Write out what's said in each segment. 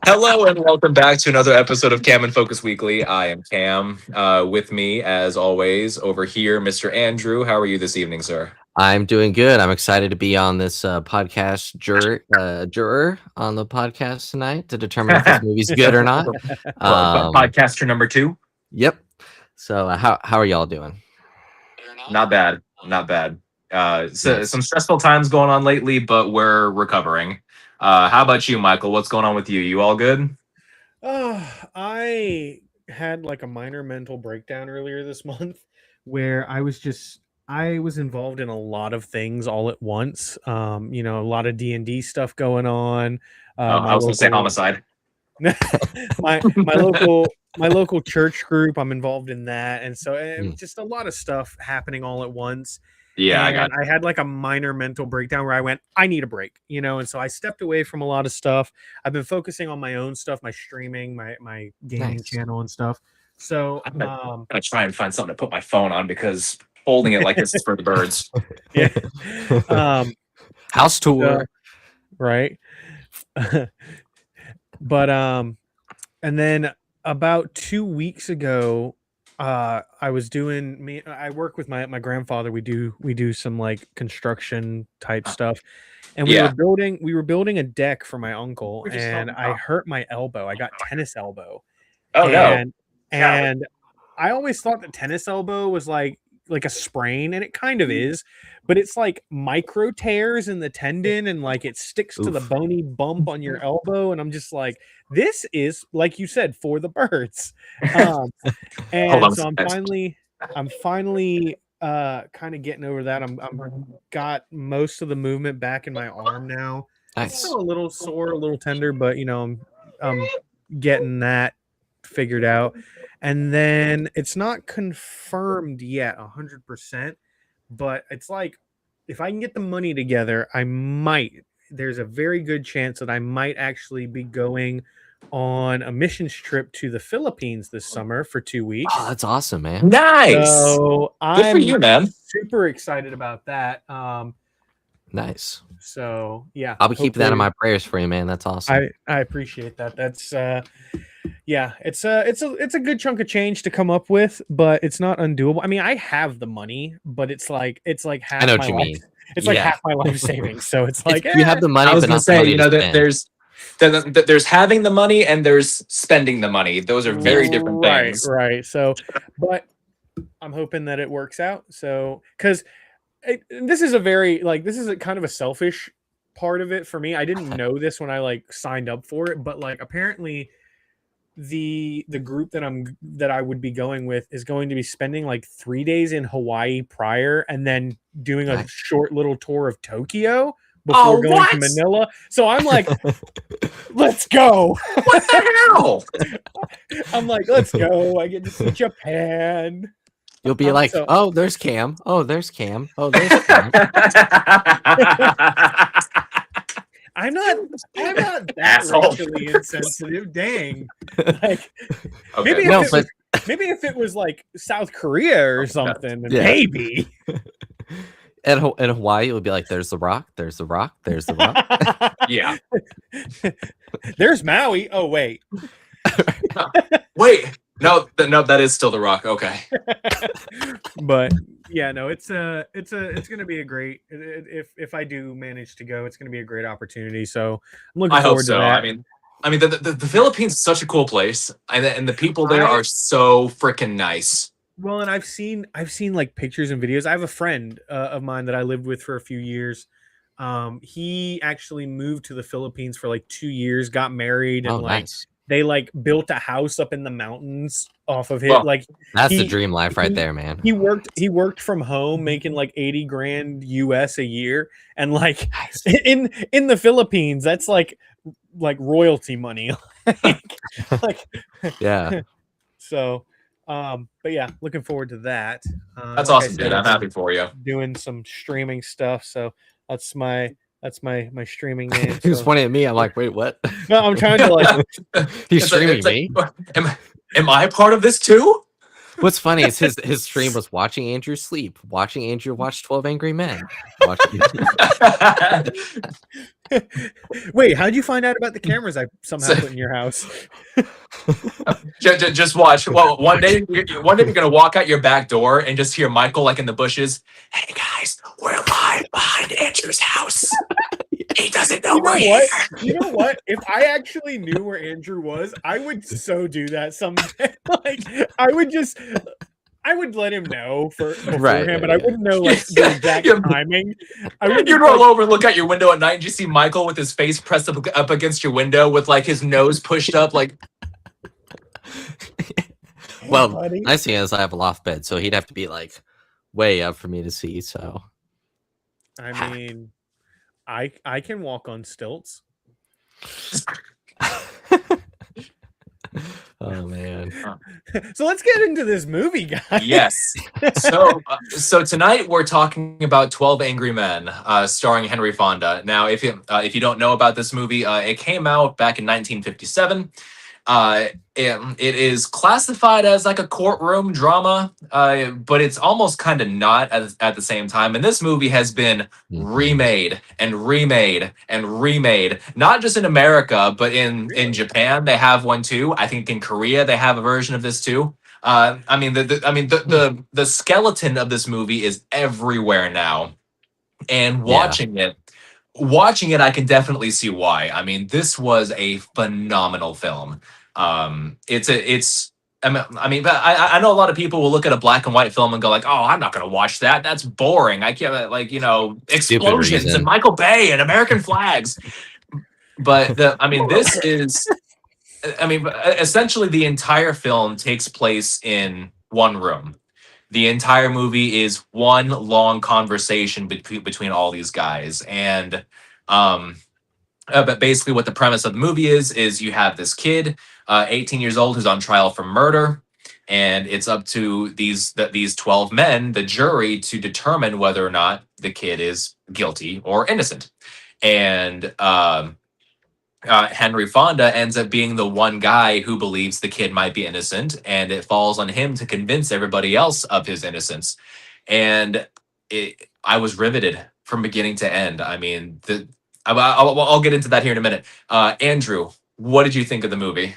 Hello and welcome back to another episode of Cam and Focus Weekly. I am Cam. With me, as always, over here, Mr. Andrew. How are you this evening, sir? I'm doing good. I'm excited to be on this podcast juror on the podcast tonight to determine if this movie's good or not. Podcaster number two. Yep. So how are y'all doing? Not bad. Not bad. Nice. Some stressful times going on lately, but we're recovering. How about you, Michael? What's going on with you? You all good? I had like a minor mental breakdown earlier this month where I was involved in a lot of things all at once. A lot of D&D stuff going on. I was going to say homicide. my local church group, I'm involved in that, and so just a lot of stuff happening all at once. Yeah, I And got I had like a minor mental breakdown where I went, I need a break, and so I stepped away from a lot of stuff. I've been focusing on my own stuff, my streaming, my gaming Nice. channel and stuff. So I'm gonna try and find something to put my phone on because holding it like this is for the birds. yeah. House tour. Right. But and then about 2 weeks ago, I was doing I work with my grandfather. We do some like construction type stuff, and Yeah. we were building a deck for my uncle, We're just and talking I about- hurt my elbow. I got tennis elbow. Oh no. and and I always thought that tennis elbow was like a sprain, and it kind of is, but it's like micro tears in the tendon, and like it sticks to the Oof. bony bump on your elbow, and I'm just like, this is, like you said, for the birds. Hold And on. so I'm finally kind of getting over that. I'm got most of the movement back in my arm now. It's Nice. still a little sore, a little tender, but I'm getting that figured out. And then it's not confirmed yet 100%, but it's like, if I can get the money together, there's a very good chance that I might actually be going on a missions trip to the Philippines this summer for 2 weeks. Oh, that's awesome, man. Nice. So Good for I'm you, man. super excited about that. Nice. So yeah, I'll be keeping that in hopefully- my prayers for you, man. That's awesome. I appreciate that. That's yeah, it's a good chunk of change to come up with, but it's not undoable. I mean, I have the money, but it's like half I know my what you life. mean. It's like Yeah. half my life savings. So it's like You have the money, I was but gonna not the say, money you to know, that spend. there's having the money and there's spending the money. Those are very different things. Right. So, but I'm hoping that it works out. So, because this is a kind of a selfish part of it for me. I didn't know this when I like signed up for it, but like apparently the group that I would be going with is going to be spending like 3 days in Hawaii prior, and then doing a Nice. short little tour of Tokyo before going to what? Manila. So I'm like, let's go. What the hell? I'm like, let's go. I get to see Japan. You'll be like, So- oh, there's Cam. Oh, there's Cam. Oh, there's Cam. I'm not that Asshole. racially insensitive. Dang. Like, Okay. maybe No, if but maybe if it was like South Korea or something, then Yeah. maybe. in Hawaii, you'll be like, there's the rock. There's the rock. There's the rock. Yeah. There's Maui. Oh wait. Wait. No, that is still the Rock. Okay. But yeah, no, it's gonna be a great, if I do manage to go, it's gonna be a great opportunity. So I'm looking I hope forward so. to that. I mean, the Philippines is such a cool place, and the people there are so freaking nice. Well, and I've seen like pictures and videos. I have a friend of mine that I lived with for a few years. He actually moved to the Philippines for like 2 years, got married, and Oh, like nice. they like built a house up in the mountains off of it. Well, Like That's the he- dream life right he- there, man. he worked from home, making like 80 grand US a year, and like Nice. in the Philippines, that's like royalty money. like Yeah. so. But yeah, looking forward to that. That's like I awesome, said, dude. I'm happy for you. doing some streaming stuff. So that's my streaming name. He was So- pointing at me. I'm like, wait, what? No, I'm trying to like He's It's like- streaming it's like, me. am I part of this too? What's funny is his stream was watching Andrew sleep, watching Andrew watch 12 Angry Men. Watching... Wait, how'd you find out about the cameras I somehow put in your house? Just watch. Well, one day you're gonna walk out your back door and just hear Michael like in the bushes. Hey guys, we're live behind Andrew's house. He doesn't know we're here. You know what? If I actually knew where Andrew was, I would so do that someday. Like I would let him know beforehand, but I wouldn't know like the exact timing. You'd roll over and look out your window at night and you see Michael with his face pressed up against your window with like his nose pushed up like. Well, nice thing is I have a loft bed, so he'd have to be like way up for me to see. So, I mean, I can walk on stilts. Oh man! So let's get into this movie, guys. Yes. So tonight we're talking about 12 Angry Men, starring Henry Fonda. Now, if you don't know about this movie, it came out back in 1957. It is classified as like a courtroom drama, but it's almost kind of not at the same time. And this movie has been remade and remade and remade, not just in America, but in Japan they have one too. I think in Korea they have a version of this too. I mean the skeleton of this movie is everywhere now, and watching it, I can definitely see why. I mean, this was a phenomenal film. I mean, but I know a lot of people will look at a black and white film and go like, "Oh, I'm not going to watch that. That's boring. I can't explosions and Michael Bay and American flags." But essentially the entire film takes place in one room. The entire movie is one long conversation between all these guys, and but basically what the premise of the movie is you have this kid, 18 years old, who's on trial for murder, and it's up to these 12 men, the jury, to determine whether or not the kid is guilty or innocent. And Henry Fonda ends up being the one guy who believes the kid might be innocent, and it falls on him to convince everybody else of his innocence. And I was riveted from beginning to end. I mean, I'll get into that here in a minute. Andrew, what did you think of the movie?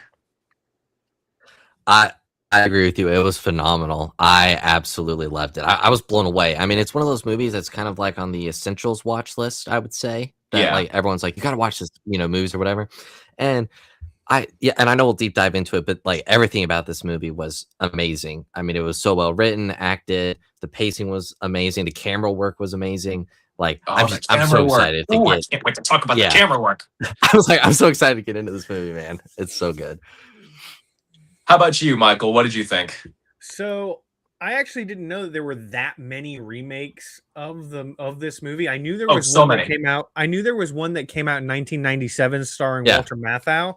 I agree with you. It was phenomenal. I absolutely loved it. I was blown away. I mean, it's one of those movies that's kind of like on the essentials watch list, I would say. That like everyone's like, you got to watch this, movies or whatever. And I know we'll deep dive into it, but like everything about this movie was amazing. I mean, it was so well written, acted, the pacing was amazing, the camera work was amazing. Like I'm so excited to I can't wait to talk about the camera work. I'm so excited to get into this movie, man. It's so good. How about you, Michael? What did you think? So I actually didn't know that there were that many remakes of this movie. I knew there was one that came out. I knew there was one that came out in 1997 starring Walter Matthau.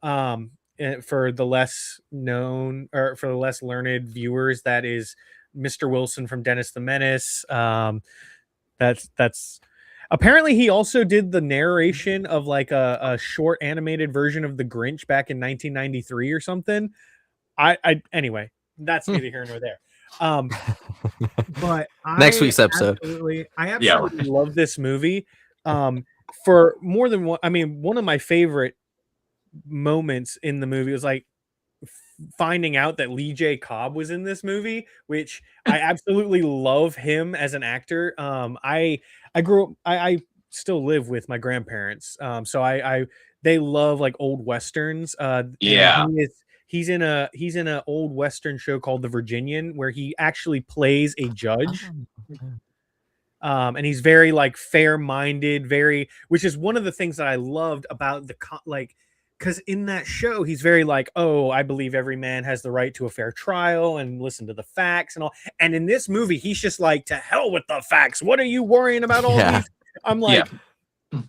For the less known or for the less learned viewers, that is Mr. Wilson from Dennis the Menace. That's apparently he also did the narration of like a short animated version of The Grinch back in 1993 or something. Anyway, that's neither here nor there. But next week's episode, I absolutely love this movie. For more than one, I mean, one of my favorite moments in the movie was like finding out that Lee J. Cobb was in this movie, which I absolutely love him as an actor. I grew up, I still live with my grandparents. So they love like old Westerns. He's in a old Western show called The Virginian, where he actually plays a judge. And he's very like fair-minded, which is one of the things that I loved about because in that show, he's very like, oh, I believe every man has the right to a fair trial and listen to the facts and all. And in this movie, he's just like, to hell with the facts. What are you worrying about all these? I'm like,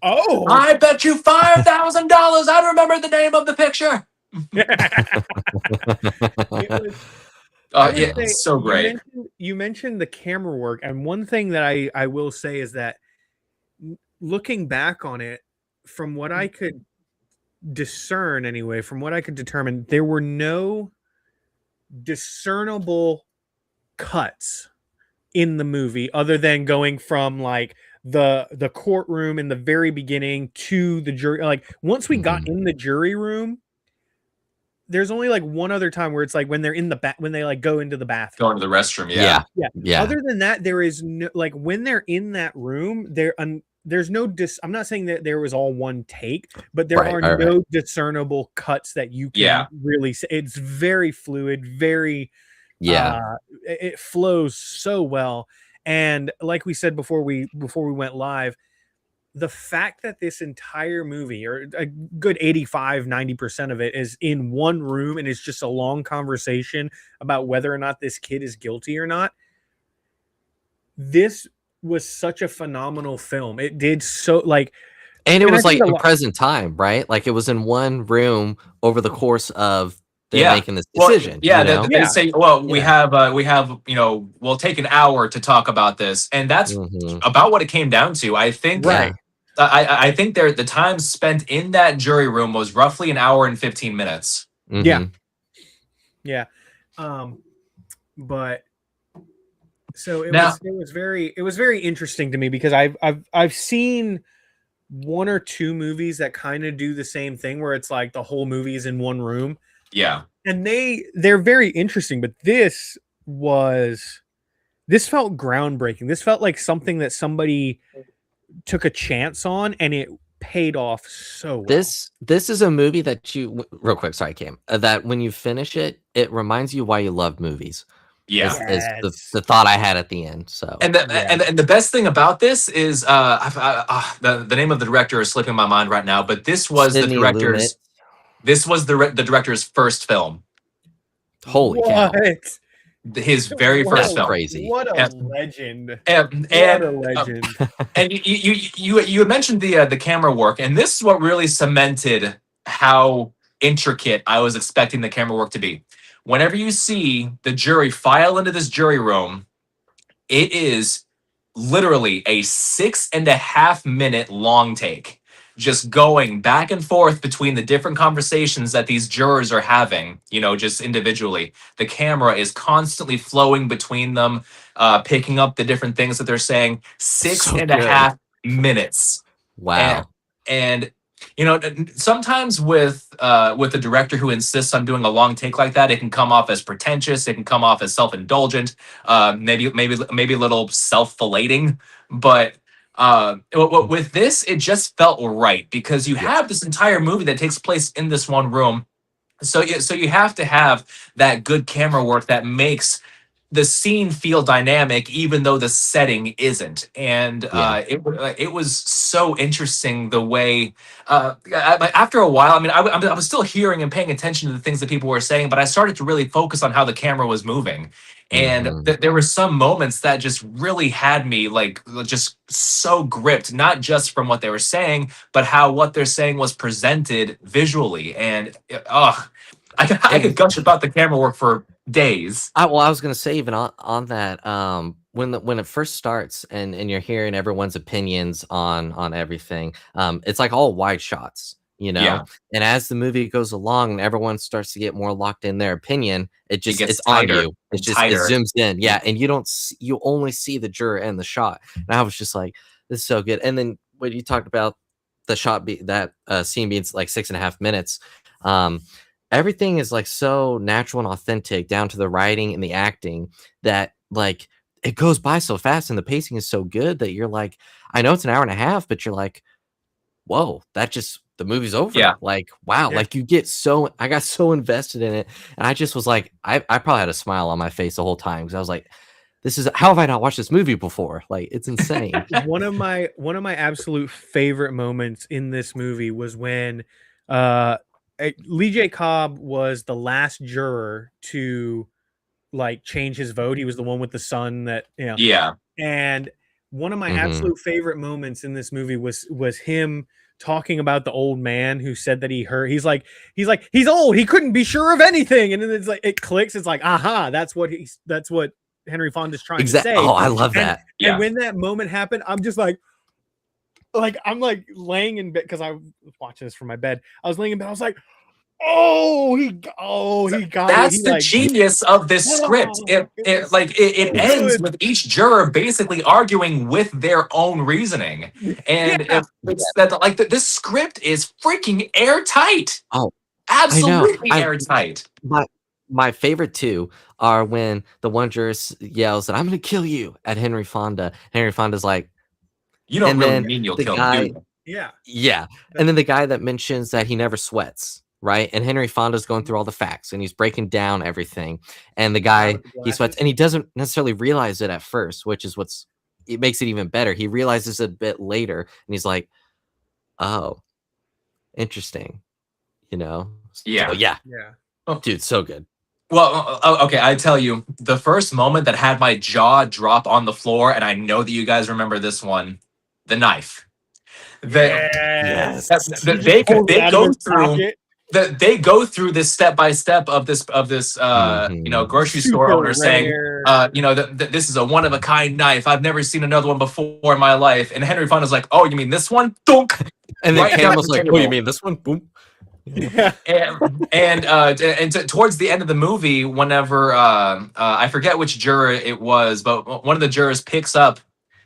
oh, I bet you $5,000 I remember the name of the picture. It's so great. You mentioned the camera work, and one thing that I will say is that looking back on it, from what I could discern anyway, from what I could determine, there were no discernible cuts in the movie other than going from like the courtroom in the very beginning to the jury. Like once we got in the jury room, there's only like one other time where it's like when they're in the when they like go into the bathroom, going to the restroom. Yeah. Other than that, there is no, like when they're in that room, there's no I'm not saying that there was all one take, but there are no discernible cuts that you can really say. It's very fluid, very it flows so well. And like we said before we went live, the fact that this entire movie, or a good 85-90% of it, is in one room and it's just a long conversation about whether or not this kid is guilty or not. This was such a phenomenal film. It did so like, and it was like in present time, right? Like it was in one room over the course of making this decision. They say, well, we have, we'll take an hour to talk about this. And that's about what it came down to. I think, I think the time spent in that jury room was roughly an hour and 15 minutes. Yeah. But so it was very interesting to me because I've seen one or two movies that kind of do the same thing where it's like the whole movie is in one room. Yeah. And they're very interesting, but this felt groundbreaking. This felt like something that somebody took a chance on, and it paid off so well. This is a movie that you, real quick, sorry, Cam, that when you finish it, it reminds you why you love movies. Yeah, is the thought I had at the end. So and the best thing about this is the name of the director is slipping my mind right now, but this was Sidney the director's Lumet. This was the director's first film. Holy cow! His very first film. Crazy. What a legend! And what a legend! And you had mentioned the camera work, and this is what really cemented how intricate I was expecting the camera work to be. Whenever you see the jury file into this jury room, it is literally a 6.5 minute long take, just going back and forth between the different conversations that these jurors are having, just individually. The camera is constantly flowing between them, picking up the different things that they're saying. 6.5 minutes. Wow. And sometimes with a director who insists on doing a long take like that, it can come off as pretentious. It can come off as self-indulgent, maybe a little self-filleting. But with this, it just felt right because you have this entire movie that takes place in this one room. So you have to have that good camera work that makes the scene feel dynamic, even though the setting isn't. And it was so interesting the way, after a while, I was still hearing and paying attention to the things that people were saying, but I started to really focus on how the camera was moving. And there were some moments that just really had me just so gripped, not just from what they were saying, but how what they're saying was presented visually. And I could gush about the camera work for days. I was gonna say even on that, when it first starts and you're hearing everyone's opinions on everything, it's like all wide shots, and as the movie goes along and everyone starts to get more locked in their opinion, it's tighter. On you. It zooms in, and you only see the juror and the shot. And I was just like, this is so good. And then when you talked about the shot scene being like 6.5 minutes, everything is like so natural and authentic down to the writing and the acting that like it goes by so fast, and the pacing is so good that you're like, I know it's an hour and a half, but you're like, whoa, the movie's over. Yeah. Like, wow. Yeah. Like I got so invested in it. And I just was like, I probably had a smile on my face the whole time because I was like, how have I not watched this movie before? Like, it's insane. One of my absolute favorite moments in this movie was when Lee J. Cobb was the last juror to like change his vote. He was the one with the son that, Yeah. And one of my absolute favorite moments in this movie was him talking about the old man who said that he heard. He's like, he's old. He couldn't be sure of anything. And then it's like, it clicks. It's like, aha, that's what Henry Fonda's trying to say. Oh, I love that. And when that moment happened, I'm just like I'm like laying in bed because I was watching this from my bed. I was laying in bed. I was like, he got it. That's He the like, genius of this script. it It was so ends good. with each juror basically arguing with their own reasoning, and Yeah. if it's that like this script is freaking airtight, Oh, I know. absolutely airtight. My favorite two are when the one juror yells that I'm going to kill you at Henry Fonda. Henry Fonda's like, You don't and really then mean you'll the kill me, do guy, you? Yeah. yeah, and then the guy that mentions that he never sweats, right? And Henry Fonda's going through all the facts and he's breaking down everything. And the guy, with the he sweats glasses. and he doesn't necessarily realize it at first, which is it makes it even better. He realizes a bit later and he's like, oh, interesting, you know? Yeah. So, yeah, Yeah. dude, so good. Well, okay, I tell you, the first moment that had my jaw drop on the floor, and I know that you guys remember this one, the knife. Yes. They go through they go through this step by step of this grocery store Super owner saying rare. this is a one of a kind knife. I've never seen another one before in my life. And Henry Fonda's like, oh, you mean this one? Dunk. And then Right Campbell's down like, the oh, you table. mean this one? Boom. Yeah. Towards the end of the movie, whenever I forget which juror it was, but one of the jurors picks up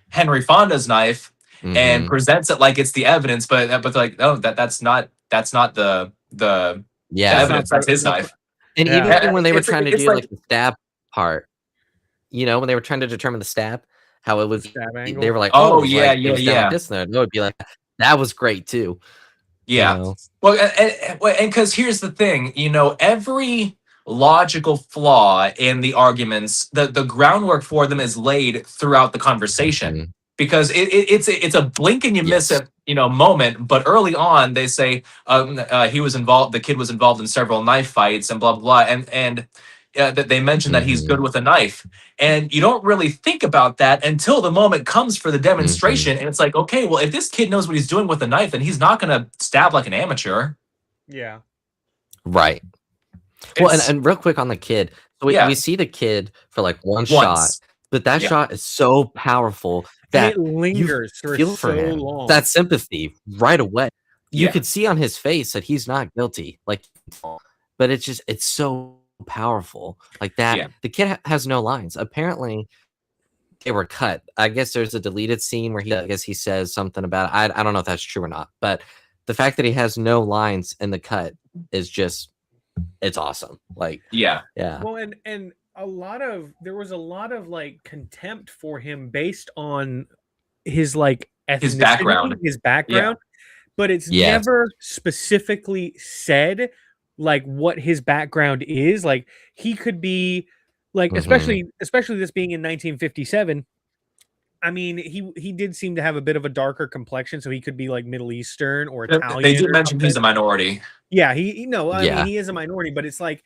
Henry Fonda's knife and presents it like it's the evidence, but like, no, that's not the evidence. That's his knife. And Yeah. even when they were trying to It's do like- like the stab part, when they were trying to determine the stab, how it was, Stab angle. they were like, Oh, it was yeah, like, it was down like this, and it would be like that was great too. Yeah. You know? Well, and because here's the thing, every logical flaw in the arguments, the groundwork for them is laid throughout the conversation. Because it's a blink and you miss it, moment. But early on, they say he was involved. The kid was involved in several knife fights and blah blah. And that they mentioned that he's good with a knife, and you don't really think about that until the moment comes for the demonstration. And it's like, okay, well, if this kid knows what he's doing with a knife, then he's not going to stab like an amateur. Yeah. Right. Well, and real quick on the kid, so we see the kid for like one shot, but that shot is so powerful that it lingers for feel for so him. long. That sympathy right away. You Yeah. could see on his face that he's not guilty, but it's so powerful like that. Yeah. The kid has no lines. Apparently, they were cut. I guess there's a deleted scene where he says something about I don't know if that's true or not, but the fact that he has no lines in the cut is just it's awesome. Like yeah. Well, and there was a lot of like contempt for him based on his like His background. But it's never specifically said like what his background is. Like he could be like, especially this being in 1957. I mean, he did seem to have a bit of a darker complexion, so he could be like Middle Eastern or Italian. They did mention he's a minority. Yeah, I mean, he is a minority, but it's like,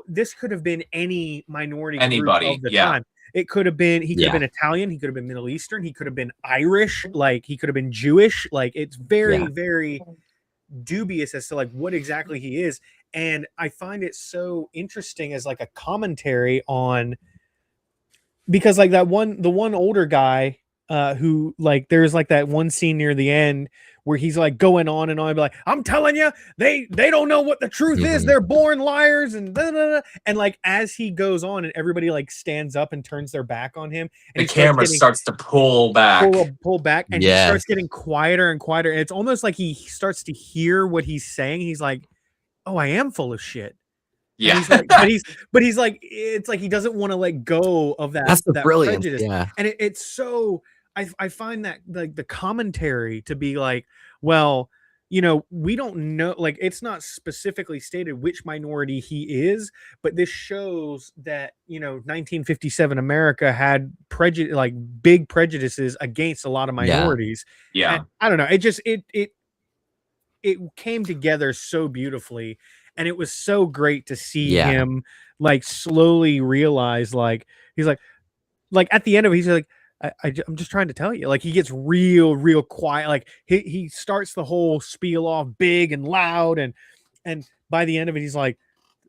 this could have been any minority Anybody, group of the time. It could have been, he could have been Italian, he could have been Middle Eastern, he could have been Irish, like he could have been Jewish. Like it's very, very dubious as to like what exactly he is. And I find it so interesting as like a commentary on, because like the one older guy who like there's like that one scene near the end where he's like going on and on, like, I'm telling you, they don't know what the truth is. They're born liars and blah, blah, blah. And like as he goes on and everybody like stands up and turns their back on him, and the camera starts to pull back, and he starts getting quieter and quieter, and it's almost like he starts to hear what he's saying. He's like, "Oh, I am full of shit." Yeah, but he's like, it's like he doesn't want to let go of that. That's the that brilliance. prejudice. Yeah, and it's so. I find that like the commentary to be like, well, we don't know, like it's not specifically stated which minority he is, but this shows that 1957 America had prejudice, like big prejudices against a lot of minorities. Yeah, and I don't know. It just it came together so beautifully. And it was so great to see him like slowly realize, like, he's like at the end of it, he's like, I'm just trying to tell you, like, he gets real quiet. Like he starts the whole spiel off big and loud. And by the end of it, he's like,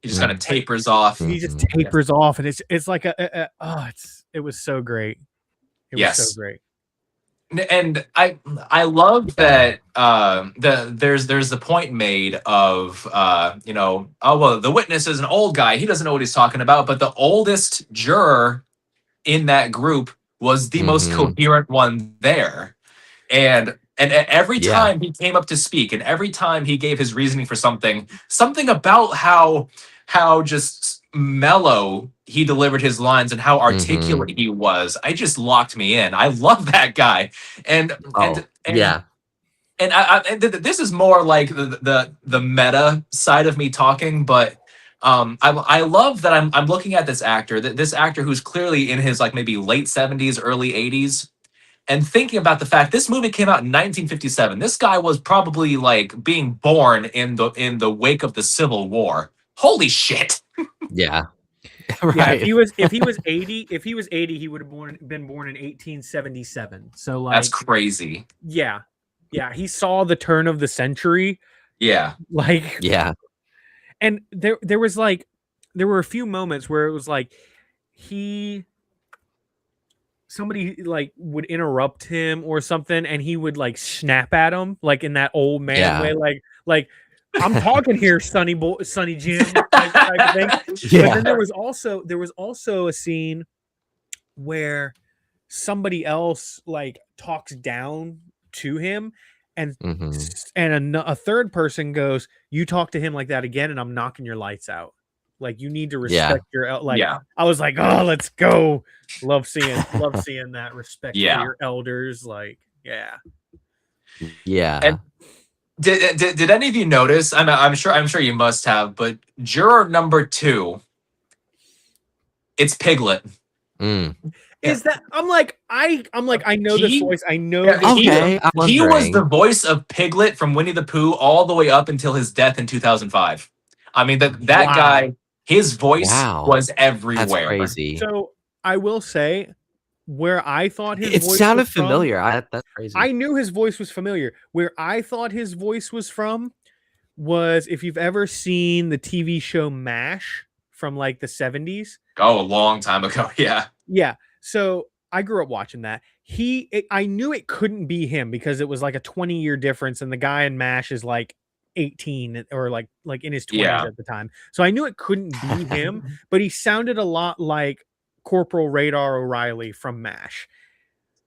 he just kind of tapers off. He just tapers off. And it's like it was so great. It was so great. And I love that there's the point made of oh well, the witness is an old guy, he doesn't know what he's talking about, but the oldest juror in that group was the most Mhm. coherent one there. And every Yeah. time he came up to speak, and every time he gave his reasoning for something about how just mellow he delivered his lines and how articulate he was, I just locked me in. I love that guy. And Oh, yeah. and this is more like the meta side of me talking, but I love that I'm looking at this actor, this actor who's clearly in his like maybe late 70s, early 80s, and thinking about the fact this movie came out in 1957. This guy was probably like being born in the wake of the Civil War. Holy shit. Yeah. Yeah, Right. if he was 80, he would have been born in 1877. So like That's crazy. yeah. Yeah, he saw the turn of the century. Yeah. Like Yeah. and there were a few moments where it was like somebody like would interrupt him or something and he would like snap at him like in that old man Yeah. way, like I'm talking here, Sonny Jim type of thing. Yeah. But then there was also a scene where somebody else like talks down to him and a third person goes, "You talk to him like that again and I'm knocking your lights out. Like you need to respect your like." Yeah. I was like, "Oh, let's go." Love seeing that respect for your elders, like yeah. And did any of you notice? I'm sure you must have, but juror number 2, it's Piglet. Is that I'm like I know this voice. I know okay. He was the voice of Piglet from Winnie the Pooh all the way up until his death in 2005. I mean that guy, his voice was everywhere. That's crazy. So I will say where I thought his voice sounded was familiar. From, that's crazy. I knew his voice was familiar. Where I thought his voice was from was if you've ever seen the TV show MASH from like the 70s. Oh, a long time ago. Yeah. Yeah. So I grew up watching that. I knew it couldn't be him because it was like a 20-year difference, and the guy in MASH is like 18 or like in his 20s at the time. So I knew it couldn't be him, but he sounded a lot like Corporal Radar O'Reilly from MASH.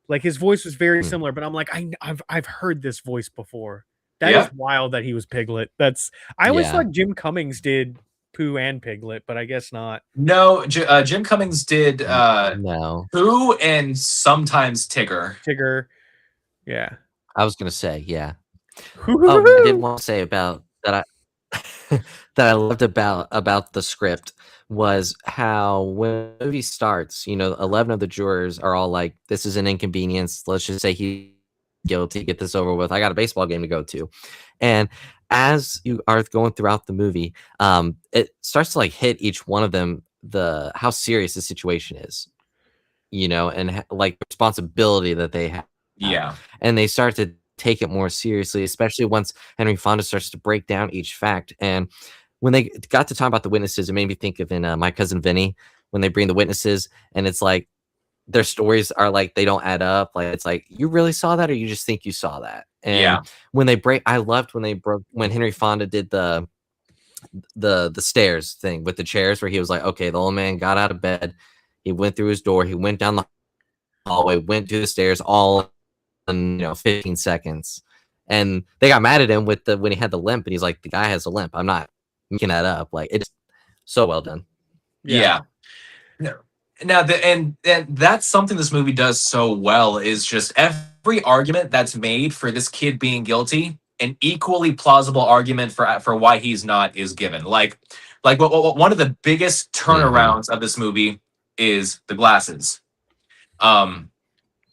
Like his voice was very similar, but I'm like, I've heard this voice before. That is wild that he was Piglet. I always thought Jim Cummings did Pooh and Piglet, but I guess not. No, Jim Cummings did no Pooh and sometimes Tigger. Yeah. I was gonna say, yeah. I did want to say about that that I loved about the script was how when the movie starts, 11 of the jurors are all like, "This is an inconvenience. Let's just say he's guilty. Get this over with. I got a baseball game to go to," and as you are going throughout the movie, it starts to like hit each one of them how serious the situation is, and like the responsibility that they have. Yeah, and they start to take it more seriously, especially once Henry Fonda starts to break down each fact. And when they got to talk about the witnesses, it made me think of in My Cousin Vinny, when they bring the witnesses and it's like their stories are like they don't add up. Like it's like, you really saw that or you just think you saw that? And when they break, I loved when Henry Fonda did the stairs thing with the chairs, where he was like, okay, the old man got out of bed, he went through his door, he went down the hallway, went to the stairs, all in 15 seconds. And they got mad at him when he had the limp, and he's like, the guy has a limp, I'm not making that up. Like, it's so well done. Yeah. Now, and that's something this movie does so well, is just every argument that's made for this kid being guilty, an equally plausible argument for why he's not is given. Like one of the biggest turnarounds of this movie is the glasses.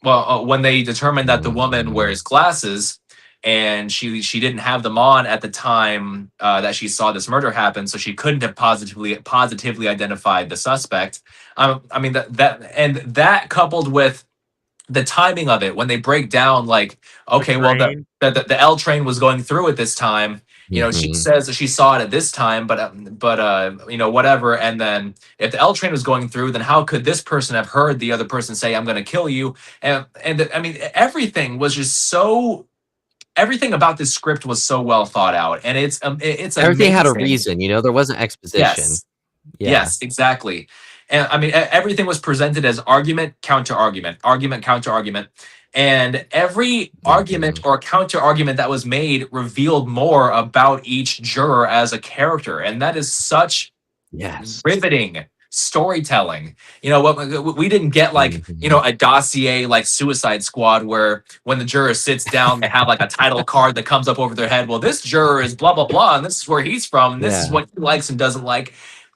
When they determined that the woman wears glasses and she didn't have them on at the time that she saw this murder happen, so she couldn't have positively identified the suspect. I mean that coupled with the timing of it, when they break down like, okay, well the L train was going through at this time, She Mhm. says that she saw it at this time, but whatever. And then if the L train was going through, then how could this person have heard the other person say, "I'm going to kill you"? And I mean, everything was just so. Everything about this script was so well thought out, and it's Everything had a amazing. reason, there wasn't exposition. Yes, Yeah. yes, exactly. And I mean, everything was presented as argument, counter argument, argument, counter argument. And every argument Mhm. or counter argument that was made revealed more about each juror as a character. And that is such Yes. riveting storytelling. What we didn't get like, Mhm. a dossier like Suicide Squad where when the juror sits down, they have like a title card that comes up over their head. Well, this juror is blah, blah, blah, and this is where he's from, and this is Yeah. what he likes and doesn't like.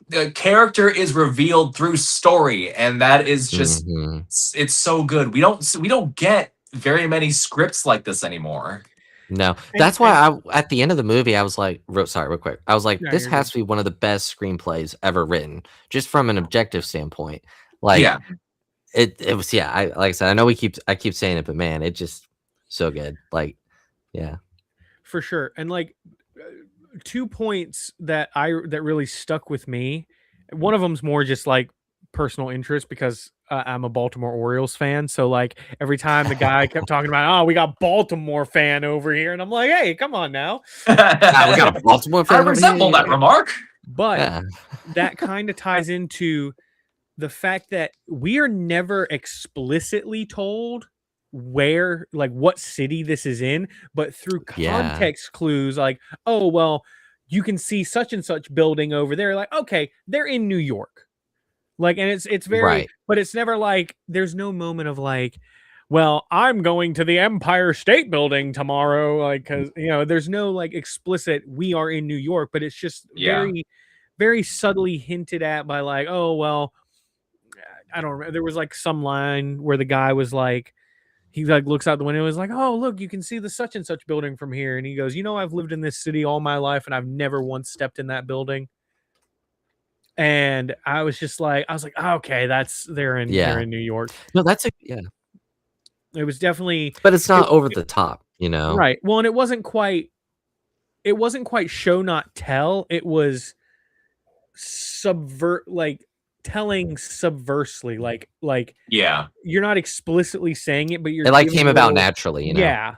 The character is revealed through story, and that is just Mhm. it's so good. We don't get very many scripts like this anymore. No, And that's why at the end of the movie, I was like, sorry, real quick. I was like, no, this you're has good. to be one of the best screenplays ever written, just from an objective standpoint. Like Yeah. it was, yeah. Like I said, I know I keep saying it, but man, it just so good. Like, yeah. For sure. And like 2 points that really stuck with me. One of them's more just like personal interest because I'm a Baltimore Orioles fan. So like every time the guy kept talking about, oh, we got Baltimore fan over here, and I'm like, hey, come on now. We got a Baltimore I fan over resemble here. that remark. But Yeah. that kind of ties into the fact that we are never explicitly told where, like, what city this is in, but through Yeah. context clues, like, oh, well, you can see such and such building over there. Like, okay, they're in New York. Like, and it's very, Right. but it's never like, there's no moment of like, well, I'm going to the Empire State Building tomorrow. Like, cause there's no like explicit, we are in New York, but it's just Yeah. very, very subtly hinted at by like, oh, well, I don't remember. There was like some line where the guy was like, he like looks out the window and is like, oh, look, you can see the such and such building from here. And he goes, I've lived in this city all my life and I've never once stepped in that building. And I was like, oh, okay, they're in New York. No, yeah. It was definitely, But it's not over the top, right. Well, and it wasn't quite show not tell. It was telling subversely, like Yeah. you're not explicitly saying it, but you're It like giving came a about little- naturally, Yeah.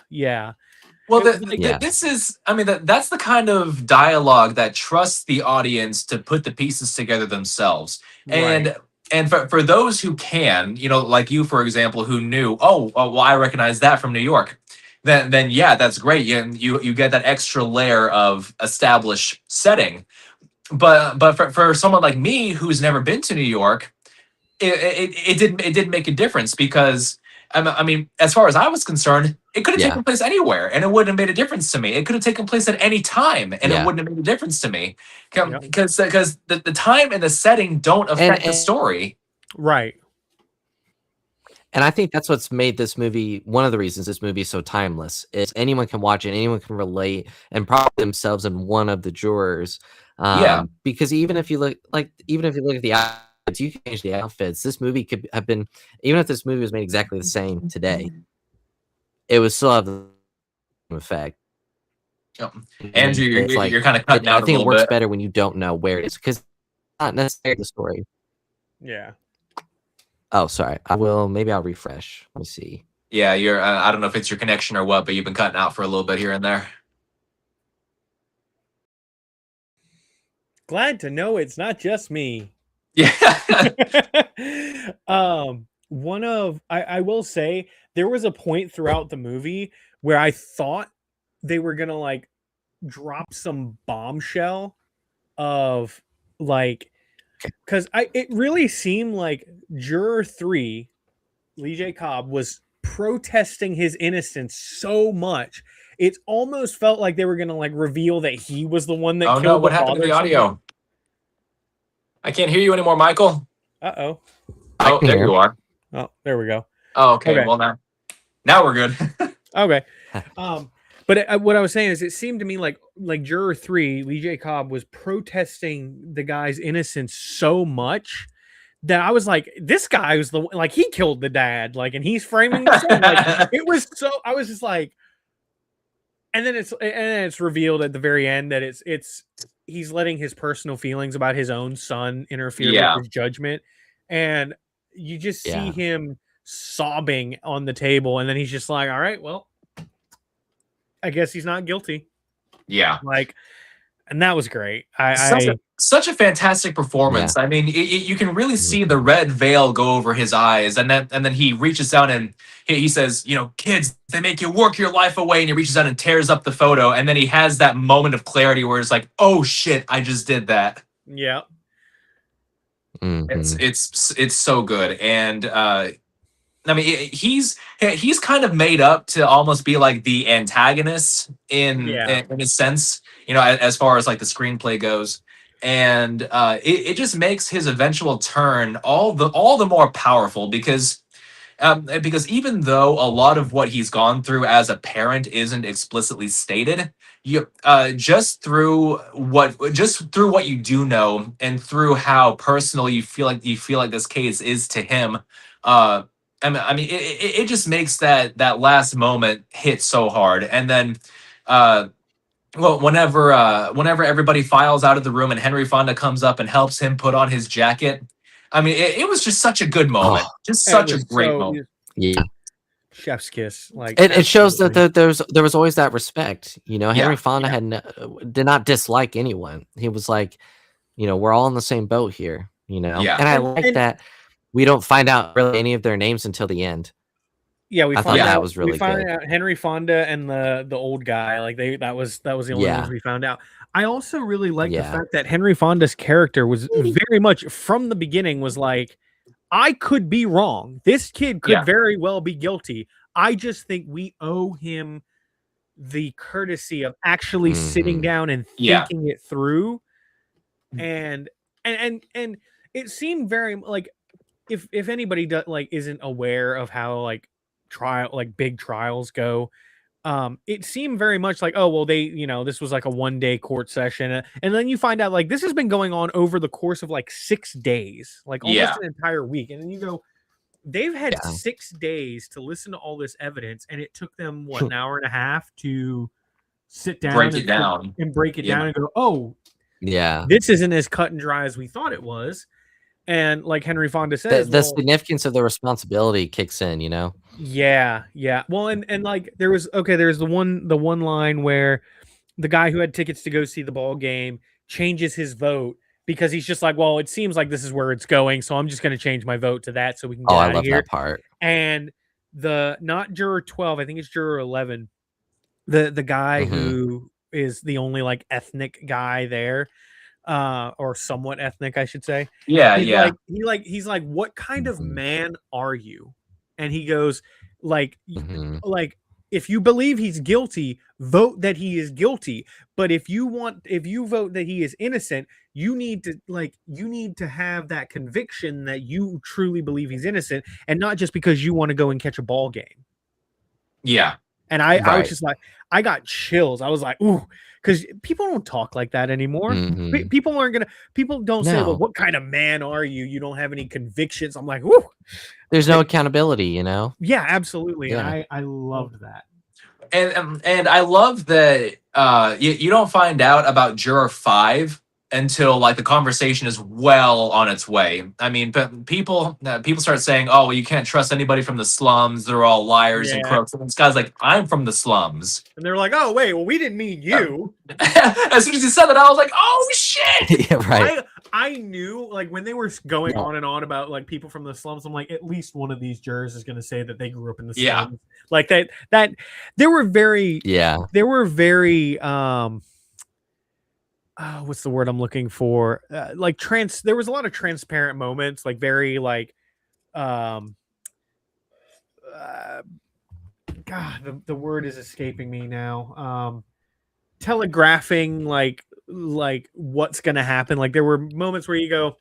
Well, It was like- Yeah. this is, I mean, that's the kind of dialogue that trusts the audience to put the pieces together themselves. And Right. and for those who can, like you, for example, who knew, well, I recognize that from New York. Then yeah, that's great. You get that extra layer of established setting. But for someone like me who's never been to New York, it didn't make a difference because I mean, as far as I was concerned, it could have Yeah. taken place anywhere and it wouldn't have made a difference to me. It could have taken place at any time and it Yeah. wouldn't have made a difference to me Yep. because the time and the setting don't affect the story. Right. And I think that's what's made this movie, one of the reasons this movie is so timeless, is anyone can watch it, anyone can relate and probably themselves in one of the jurors. Yeah. Because even if you look at the outfits, you can change the outfits. This movie could have been, even if this movie was made exactly the same today, it would still have the effect. Andrew, you're kind of cutting out I think a it little works bit. better when you don't know where it is because it's not necessarily the story. Yeah. Oh, sorry. Maybe I'll refresh. Let me see. Yeah, you're. I don't know if it's your connection or what, but you've been cutting out for a little bit here and there. Glad to know it's not just me. Yeah. I will say there was a point throughout the movie where I thought they were gonna like drop some bombshell of like, because it really seemed like Juror 3, Lee J. Cobb, was protesting his innocence so much. It almost felt like they were gonna like reveal that he was the one that killed. No! What happened to the audio? I can't hear you anymore, Michael. Uh-oh. Oh, there you are. Oh, there we go. Oh, okay. Well, now we're good. Okay. But what I was saying is, it seemed to me like Juror 3, Lee J. Cobb, was protesting the guy's innocence so much that I was like, this guy was the one, like, he killed the dad, like, and he's framing the son. Like, it was so, I was just like, and then it's revealed at the very end that it's he's letting his personal feelings about his own son interfere with his judgment, and you just see him sobbing on the table, and then he's just like, all right, well, I guess he's not guilty. Yeah. Like, and that was great. Such a fantastic performance. I mean, you can really see the red veil go over his eyes, and then he reaches down and he says, you know, kids, they make you work your life away, and he reaches out and tears up the photo, and then he has that moment of clarity where it's like, oh shit, I just did that. Yeah. It's so good. And I mean, he's kind of made up to almost be like the antagonist in a sense, you know, as far as like the screenplay goes, and it just makes his eventual turn all the more powerful because even though a lot of what he's gone through as a parent isn't explicitly stated, you just through what you do know and through how personal you feel like this case is to him. I mean, it just makes that last moment hit so hard, and then, well, whenever everybody files out of the room and Henry Fonda comes up and helps him put on his jacket, I mean, it was just such a good moment, just such a great moment. Yeah, chef's kiss. Like it shows that there was always that respect. You know, Henry Fonda did not dislike anyone. He was like, you know, we're all in the same boat here. You know, and I like that. We don't find out really any of their names until the end. Yeah, I thought that was really we found good. out Henry Fonda and the old guy, like that was the only ones we found out. I also really like the fact that Henry Fonda's character was very much from the beginning was like, I could be wrong. This kid could very well be guilty. I just think we owe him the courtesy of actually sitting down and thinking it through. And it seemed very like if anybody isn't aware of how like big trials go, it seemed very much like, oh well, they, you know, this was like a 1-day court session, and then you find out like this has been going on over the course of like 6 days, like almost an entire week, and then you go, they've had 6 days to listen to all this evidence, and it took them what, an hour and a half to sit down, break it down and go, oh yeah, this isn't as cut and dry as we thought it was. And like Henry Fonda says, the significance of the responsibility kicks in, you know? Yeah. Well, and like there's the one line where the guy who had tickets to go see the ball game changes his vote because he's just like, well, it seems like this is where it's going, so I'm just going to change my vote to that so we can get out of here. I love that part. And not juror 12, I think it's juror 11, the guy who is the only like ethnic guy there, or somewhat ethnic, I should say. He's like, what kind of man are you? And he goes, like, if you believe he's guilty, vote that he is guilty. But if you vote that he is innocent, you need to have that conviction that you truly believe he's innocent, and not just because you want to go and catch a ball game. Yeah. And I was just like, I got chills. I was like, ooh, because people don't talk like that anymore. People don't say, well, what kind of man are you? You don't have any convictions. I'm like, ooh. There's no accountability, you know? Yeah, absolutely. Yeah. And I loved that. And I love that you don't find out about juror 5 until like the conversation is well on its way. I mean, people start saying, "Oh, well, you can't trust anybody from the slums. They're all liars and crooks." And this guy's like, "I'm from the slums," and they're like, "Oh, wait, well, we didn't mean you." As soon as he said that, I was like, "Oh shit!" Yeah, right. I knew, like, when they were going on and on about like people from the slums, I'm like, at least one of these jurors is going to say that they grew up in the slums. Like that they were very what's the word I'm looking for? There was a lot of transparent moments, like very like, God, the word is escaping me now. Telegraphing like what's going to happen. Like there were moments where you go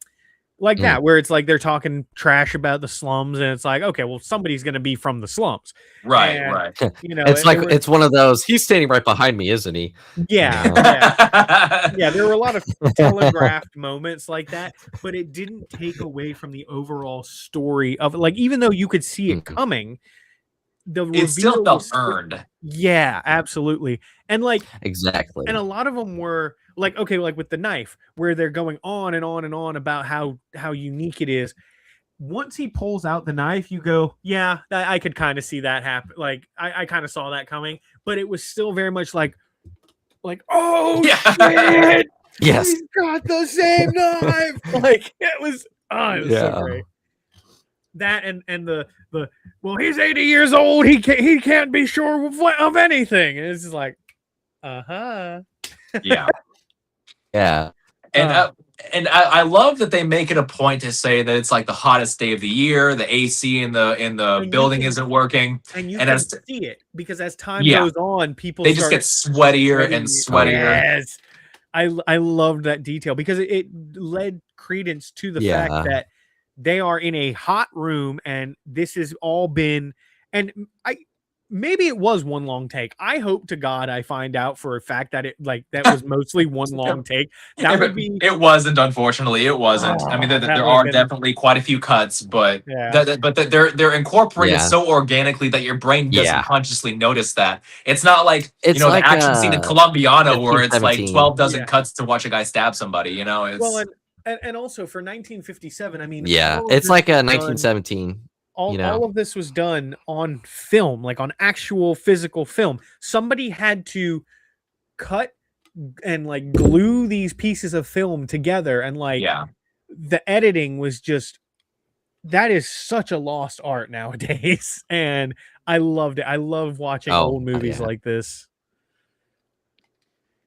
like that, where it's like they're talking trash about the slums, and it's like, okay, well, somebody's going to be from the slums, right? You know, it's like it's one of those. He's standing right behind me, isn't he? Yeah, yeah. There were a lot of telegraphed moments like that, but it didn't take away from the overall story of it. Like, even though you could see it coming, the It still reveal felt was earned. yeah, absolutely. And like Exactly. and a lot of them were like, okay, like with the knife, where they're going on and on and on about how unique it is. Once he pulls out the knife, you go, yeah, I could kind of see that happen. Like I kind of saw that coming, but it was still very much like, oh Yeah. shit, Yes. he's got the same knife. Like it was so great. That and the well, he's 80 years old. He can't be sure of anything. And it's just like, Yeah. Yeah. And I love that they make it a point to say that it's like the hottest day of the year. The AC in the building isn't working, and you and can as see it because as time Yeah. goes on, people they just get sweatier and sweatier. Yes, I loved that detail because it led credence to the fact that they are in a hot room and this has all been, and maybe it was one long take. I hope to God I find out for a fact that that was mostly one long take. That would be. It wasn't, unfortunately. It wasn't. I mean, there are definitely quite a few cuts, but they're incorporated so organically that your brain doesn't consciously notice that. It's not like it's the like action scene in Colombiano where it's like 12 dozen Yeah. cuts to watch a guy stab somebody. It's Well, and also for 1957, I mean, it's like a 1917. All of this was done on film, like on actual physical film. Somebody had to cut and like glue these pieces of film together, and like the editing was just, that is such a lost art nowadays. And I loved it. I love watching old movies like this.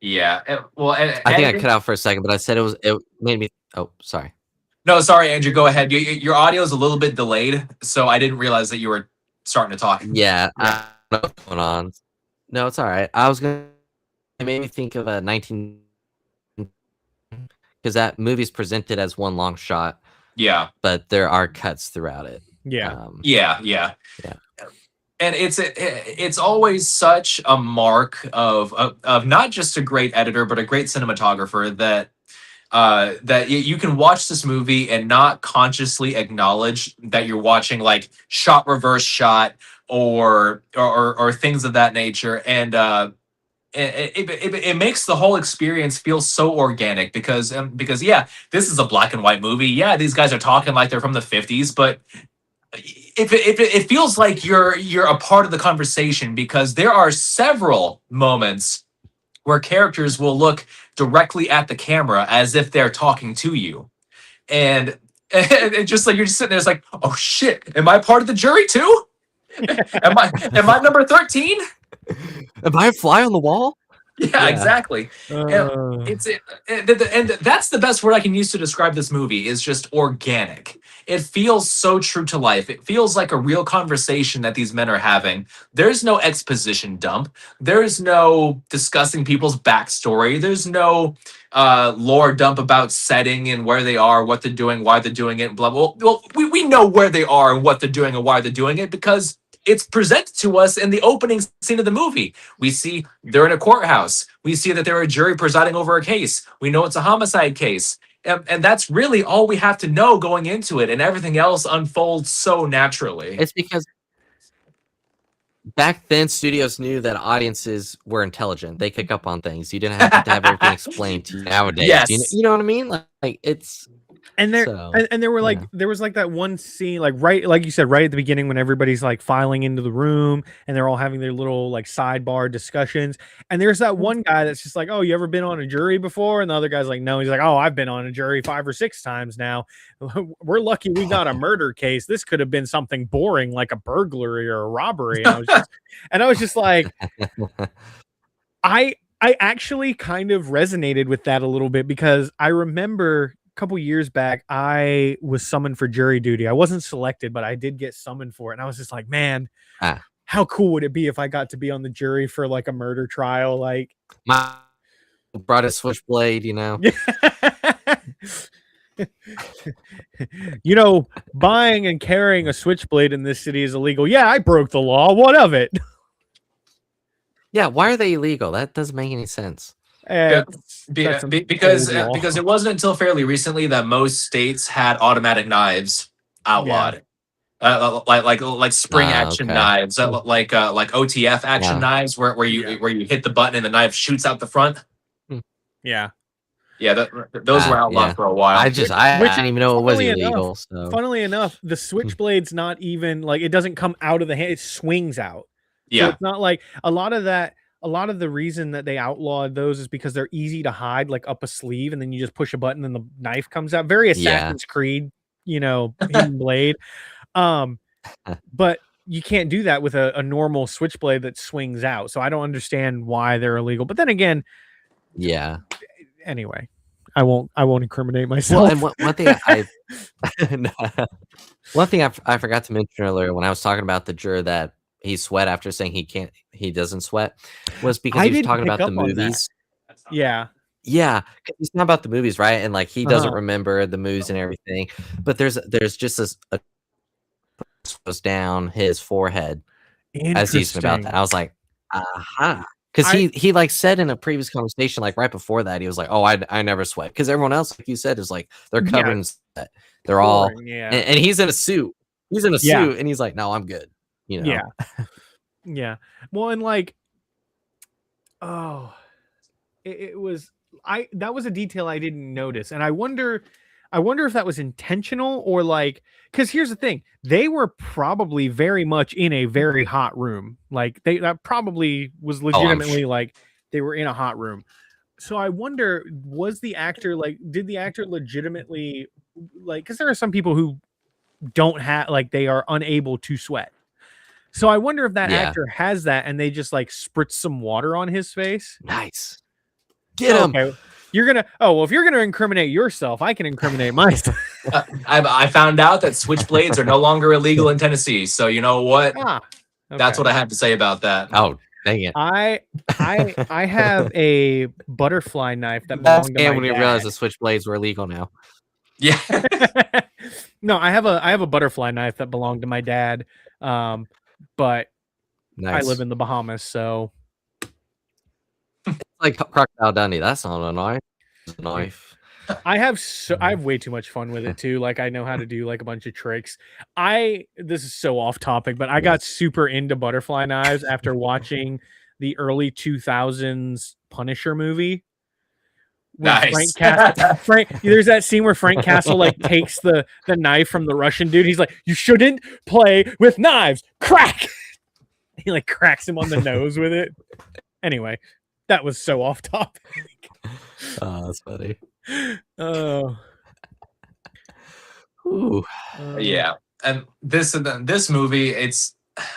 Yeah. I think I cut out for a second, but I said it made me. Oh, sorry. No, sorry, Andrew. Go ahead. Your audio is a little bit delayed, so I didn't realize that you were starting to talk. Yeah, I don't know what's going on. No, it's all right. It made me think of a 19 because that movie's presented as one long shot. Yeah, but there are cuts throughout it. Yeah. And it's always such a mark of not just a great editor, but a great cinematographer that you can watch this movie and not consciously acknowledge that you're watching like shot reverse shot or things of that nature, and it makes the whole experience feel so organic because this is a black and white movie. Yeah, these guys are talking like they're from the 50s, but it feels like you're a part of the conversation because there are several moments where characters will look directly at the camera as if they're talking to you. And just like you're just sitting there, it's like, oh shit, am I part of the jury too? am I number 13? Am I a fly on the wall? Yeah, exactly. And that's the best word I can use to describe this movie is just organic. It feels so true to life. It feels like a real conversation that these men are having. There's no exposition dump. There's no discussing people's backstory. There's no lore dump about setting and where they are, what they're doing, why they're doing it, blah, blah. Well, we know where they are and what they're doing and why they're doing it because it's presented to us in the opening scene of the movie. We see they're in a courthouse. We see that they're a jury presiding over a case. We know it's a homicide case. And that's really all we have to know going into it. And everything else unfolds so naturally. It's because back then studios knew that audiences were intelligent. They pick up on things. You didn't have to have everything explained to you nowadays. Yes. You know what I mean? Like it's... And there were like there was like that one scene like you said right at the beginning when everybody's like filing into the room and they're all having their little like sidebar discussions, and there's that one guy that's just like, oh, you ever been on a jury before? And the other guy's like, no. He's like, oh, I've been on a jury 5 or 6 times now. We're lucky we got a murder case. This could have been something boring like a burglary or a robbery. And I was just like, I actually kind of resonated with that a little bit because I remember couple years back, I was summoned for jury duty. I wasn't selected, but I did get summoned for it. And I was just like, man, how cool would it be if I got to be on the jury for like a murder trial? Like, brought a switchblade, you know? Buying and carrying a switchblade in this city is illegal. Yeah, I broke the law. What of it? Yeah, why are they illegal? That doesn't make any sense. Because it wasn't until fairly recently that most states had automatic knives outlawed. like spring action Okay. knives, like OTF action Yeah. knives, where you hit the button and the knife shoots out the front. Yeah. Yeah, those were outlawed Yeah. for a while. I didn't even know it was illegal. Funnily enough, the switchblade's not even like it doesn't come out of the hand; it swings out. So Yeah, it's not like a lot of that. A lot of the reason that they outlawed those is because they're easy to hide, like up a sleeve, and then you just push a button and the knife comes out. Very Assassin's Creed, hidden blade. But you can't do that with a normal switchblade that swings out. So I don't understand why they're illegal. But then again, yeah. anyway, I won't incriminate myself. Well, and one thing one thing I forgot to mention earlier when I was talking about the juror that he sweat after saying he doesn't sweat was because he was talking about the movies. Yeah. Yeah, it's not about the movies, right? And like he doesn't remember the movies and everything, but there's just a goes down his forehead as he's about that. I was like, aha. Because he like said in a previous conversation, like right before that, he was like, "Oh, I never sweat." Because everyone else, like you said, is like they're covered in sweat. They're all and he's in a suit. He's in a suit, and he's like, "No, I'm good." Yeah. Yeah. Well, and like, it was that was a detail I didn't notice, and I wonder if that was intentional or like, because here's the thing, they were probably very much in a very hot room. Like that probably was legitimately like they were in a hot room. So I wonder, was the actor like, did the actor legitimately like, because there are some people who don't have like they are unable to sweat. So I wonder if that actor has that and they just like spritz some water on his face. Nice. Get him. Okay. You're gonna if you're gonna incriminate yourself, I can incriminate myself. I found out that switchblades are no longer illegal in Tennessee. So you know what? That's what I have to say about that. Oh, dang it! I have a butterfly knife that belonged to my when dad. you realize the switchblades were illegal now. Yeah. No, I have a butterfly knife that belonged to my dad. But I live in the Bahamas, so it's like Crocodile Dundee. That's not a knife. I have way too much fun with it too. Like I know how to do like a bunch of tricks. This is so off topic, but I got super into butterfly knives after watching the early 2000s Punisher movie. Nice. There's that scene where Frank Castle like takes the knife from the Russian dude. He's like, "You shouldn't play with knives." Crack. He like cracks him on the nose with it. Anyway, that was so off topic. Oh, that's funny. Oh. Yeah. And this movie,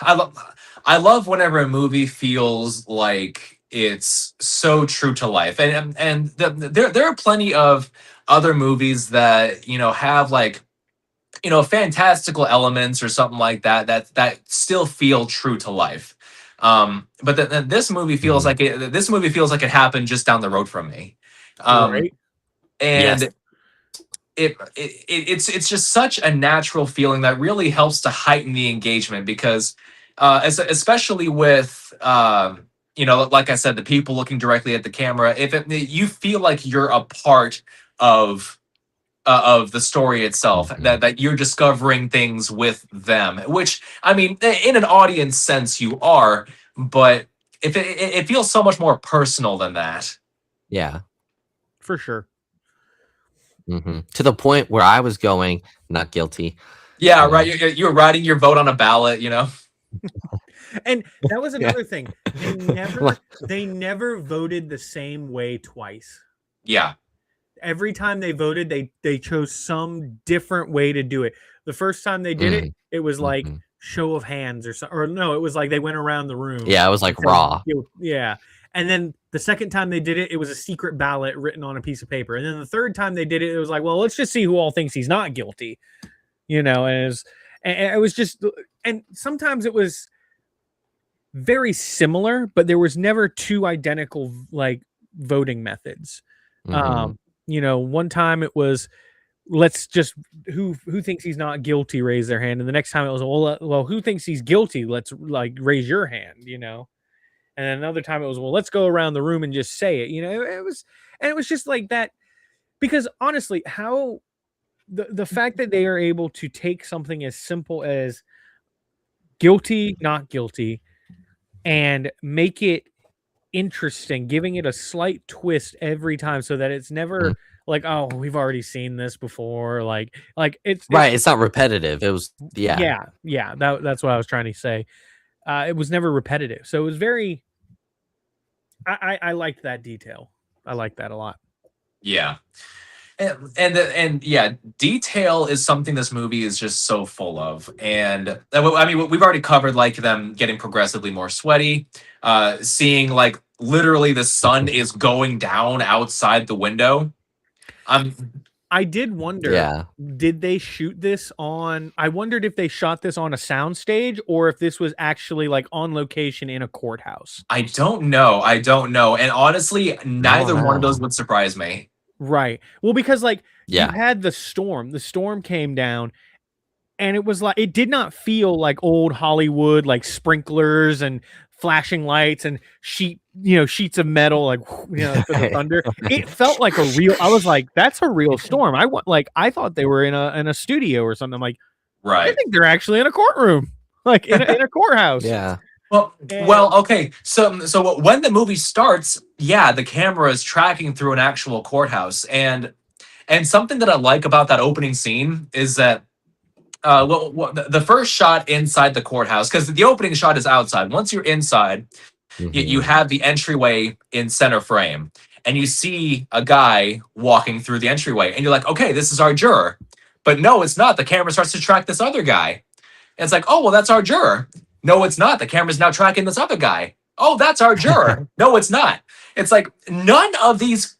I love whenever a movie feels like it's so true to life, and there are plenty of other movies that have like fantastical elements or something like that still feel true to life. But this movie feels like it happened just down the road from me. Right. And it's just such a natural feeling that really helps to heighten the engagement because especially with like I said, the people looking directly at the camera, you feel like you're a part of the story itself, that you're discovering things with them, which I mean, in an audience sense you are, but if it feels so much more personal than that. Yeah, for sure. To the point where I was going, not guilty. Yeah, right. You're writing your vote on a ballot, And that was another thing. They never voted the same way twice. Yeah. Every time they voted, they chose some different way to do it. The first time they did it, it was like show of hands or something. Or no, it was like they went around the room. Yeah, it was like raw. Yeah. And then the second time they did it, it was a secret ballot written on a piece of paper. And then the third time they did it, it was like, well, let's just see who all thinks he's not guilty. And it was just, and sometimes it was very similar, but there was never two identical like voting methods. One time it was, let's just who thinks he's not guilty raise their hand, and the next time it was, well who thinks he's guilty, let's like raise your hand. And then another time it was, well, let's go around the room and just say it. It was just like that, because honestly, how the fact that they are able to take something as simple as guilty, not guilty, and make it interesting, giving it a slight twist every time so that it's never like, oh, we've already seen this before. Like it's right. It's not repetitive. It was, yeah. That's what I was trying to say. It was never repetitive. So it was very, I liked that detail. I liked that a lot. Yeah. And yeah, detail is something this movie is just so full of. And I mean, we've already covered like them getting progressively more sweaty, seeing like literally the sun is going down outside the window. I did wonder, did they shoot this on? I wondered if they shot this on a soundstage or if this was actually like on location in a courthouse. I don't know. And honestly, neither one of those would surprise me. Right. Well, because like you had the storm came down and it was like, it did not feel like old Hollywood, like sprinklers and flashing lights and sheets of metal, like, for the thunder. It felt like a real, I was like, that's a real storm. I thought they were in a studio or something. I'm like, right. I think they're actually in a courtroom, like in a courthouse. Yeah. Well, okay. So when the movie starts, the camera is tracking through an actual courthouse, and something that I like about that opening scene is that the first shot inside the courthouse, because the opening shot is outside. Once you're inside, you have the entryway in center frame, and you see a guy walking through the entryway, and you're like, okay, this is our juror. But no, it's not. The camera starts to track this other guy. And it's like, oh, well, that's our juror. No, it's not. The camera's now tracking this other guy. Oh, that's our juror. No, it's not. It's like none of these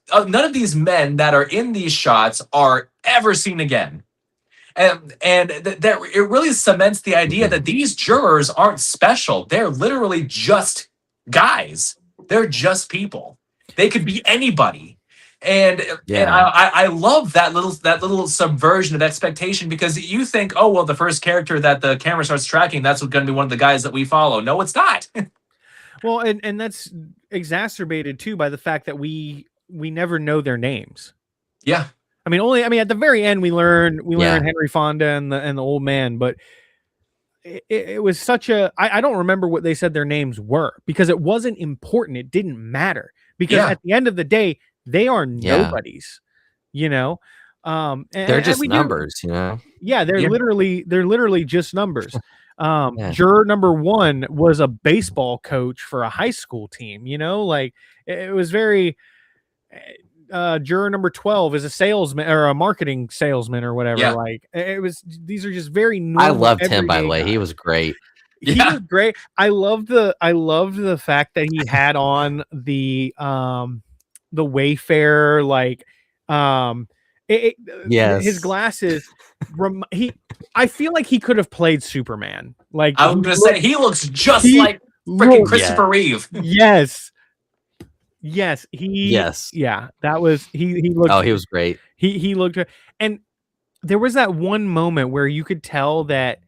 men that are in these shots are ever seen again. And that it really cements the idea that these jurors aren't special. They're literally just guys. They're just people. They could be anybody. And I love that little subversion of expectation, because you think, oh, well, the first character that the camera starts tracking, that's going to be one of the guys that we follow. No, it's not. Well, and that's exacerbated too by the fact that we never know their names. Yeah. I mean, at the very end we learn Henry Fonda and the old man, but it was such a, I don't remember what they said their names were, because it wasn't important. It didn't matter, because at the end of the day, they are nobodies, they're just numbers, Yeah, they're literally just numbers. Juror number 1 was a baseball coach for a high school team, like it was very, juror number 12 is a salesman or a marketing salesman or whatever. Yeah. Like it was, these are just very normal. I loved him, by the way. He was great. He was great. I loved the fact that he had on the Wayfarer, like his glasses. I feel like he could have played Superman. Like I'm gonna say, he looks just like freaking Christopher Reeve. Yes. That was he looked. Oh, he was great. He looked, and there was that one moment where you could tell that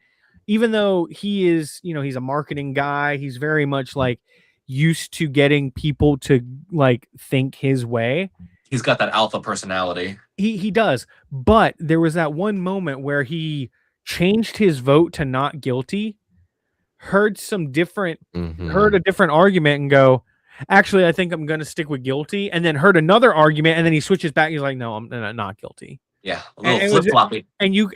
even though he is, he's a marketing guy, he's very much like used to getting people to like think his way. He's got that alpha personality. He does. But there was that one moment where he changed his vote to not guilty, heard a different argument and go, actually, I think I'm going to stick with guilty, and then heard another argument, and then he switches back. He's like, no, I'm not guilty. Yeah, a little flip-floppy. And you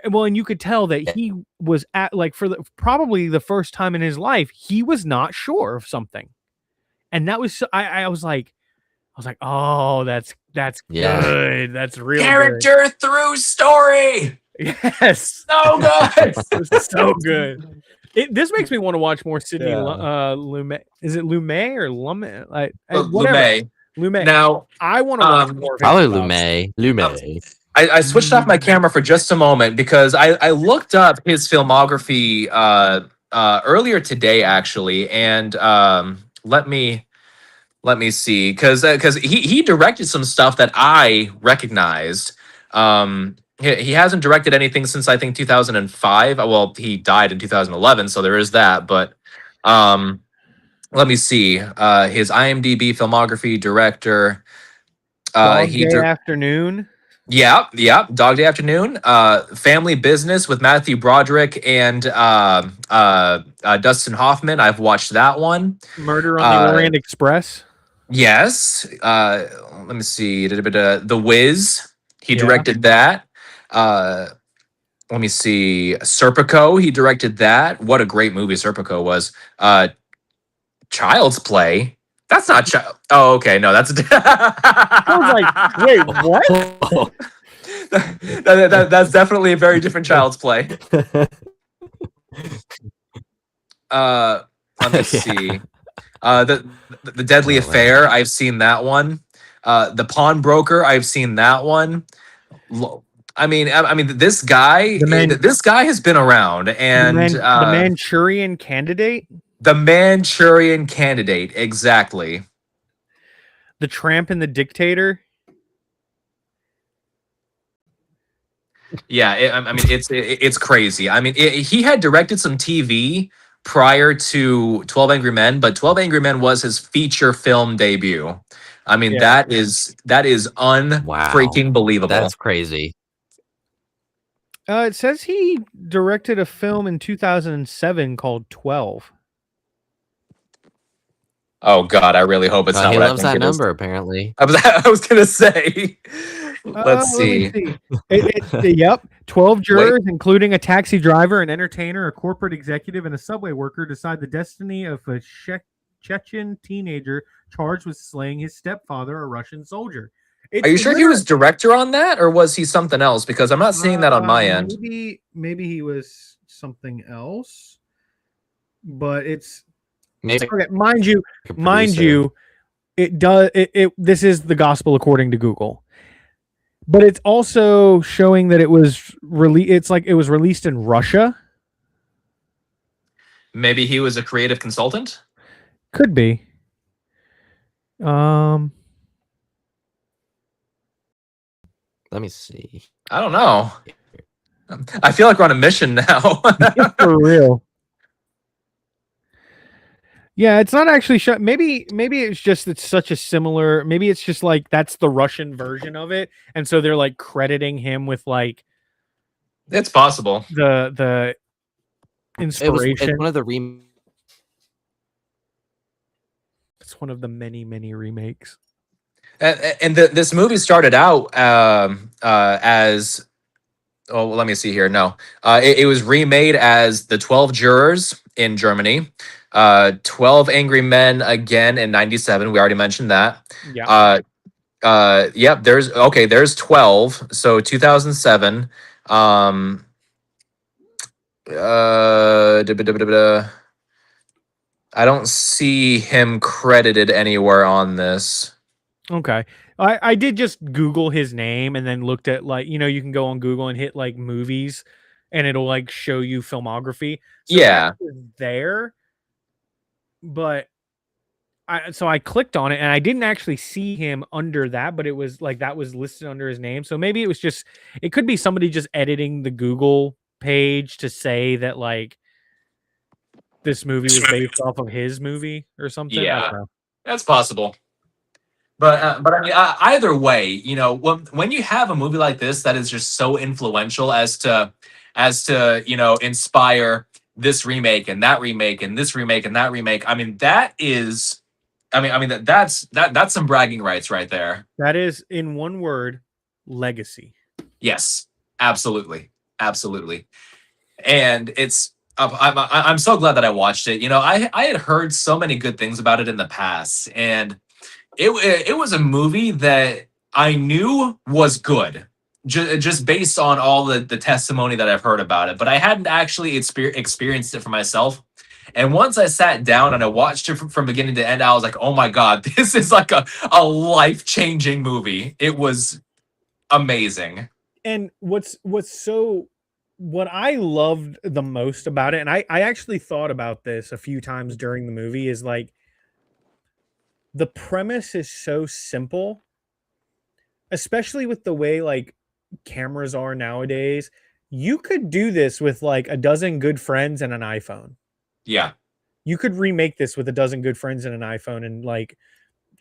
could tell that he was at, like, probably the first time in his life, he was not sure of something. And that was, I was like, oh, that's good. That's real character good. Through story. Yes, so good. So good. This makes me want to watch more Sidney Lumet. Is it Lumet or Lumet? Lumet. Now I want to watch more. Probably Lumet. I switched off my camera for just a moment because I looked up his filmography earlier today, actually, and let me see, because he directed some stuff that I recognized. He hasn't directed anything since I think 2005. Well, he died in 2011, so there is that. But let me see his IMDb filmography. Director. Afternoon. Yeah, yeah. Dog Day Afternoon. Family Business with Matthew Broderick and Dustin Hoffman. I've watched that one. Murder on the Uh, Orient Express. yes. Let me see. The Wiz. He Yeah. directed that. Uh, let me see. Serpico. He directed that. What a great movie Serpico was. Child's Play. That's not child. Oh, okay. No, that's. I was like, wait, what? That's definitely a very different Child's Play. Let me see. The Deadly Affair. I've seen that one. The Pawnbroker. I've seen that one. I mean, this guy. This guy has been around, and the Manchurian Candidate. The Manchurian Candidate. Exactly. The Tramp and the Dictator. Yeah, I mean, it's crazy. I mean, he had directed some TV prior to 12 Angry Men, but 12 Angry Men was his feature film debut. I mean, that is unfreaking believable. That's crazy. It says he directed a film in 2007 called 12. Oh God, I really hope it's not. He what loves I think that it number, is. apparently. I was gonna say. Let's see. Yep, 12 jurors, including a taxi driver, an entertainer, a corporate executive, and a subway worker, decide the destiny of a Chechen teenager charged with slaying his stepfather, a Russian soldier. Are you sure he was director on that, or was he something else? Because I'm not seeing that on my end. Maybe he was something else, but it's maybe. Okay, mind you, it does. This is the gospel according to Google, but it's also showing that it was It's like it was released in Russia. Maybe he was a creative consultant. Could be. Let me see. I don't know. I feel like we're on a mission now. For real. Yeah, it's not actually maybe it's just it's such a similar. Maybe it's just like that's the Russian version of it, and so they're like crediting him with like. It's possible. The inspiration. It's one of the It's one of the many remakes. And this movie started out as. Oh, well, let me see here. No, it was remade as The 12 Jurors in Germany. 12 Angry Men again in 97. We already mentioned that. Yeah. Yep. There's 12. So 2007. I don't see him credited anywhere on this. Okay. I did just Google his name and then looked at like, you can go on Google and hit like movies and it'll like show you filmography. So yeah. There. But I clicked on it and I didn't actually see him under that, but it was like that was listed under his name. So maybe it could be somebody just editing the Google page to say that like this movie was based off of his movie or something. Yeah, that's possible. But I mean, either way, when you have a movie like this that is just so influential as to inspire this remake and that remake and this remake and that remake. I mean, that's some bragging rights right there. That is, in one word, legacy. Yes, absolutely, and it's. I'm so glad that I watched it. I had heard so many good things about it in the past, and it was a movie that I knew was good, just based on all the testimony that I've heard about it. But I hadn't actually experienced it for myself. And once I sat down and I watched it from beginning to end, I was like, oh my God, this is like a life-changing movie. It was amazing. And what I loved the most about it, and I actually thought about this a few times during the movie, is like the premise is so simple, especially with the way like cameras are nowadays. You could do this with like a dozen good friends and an iPhone. Yeah. You could remake this with a dozen good friends and an iPhone and like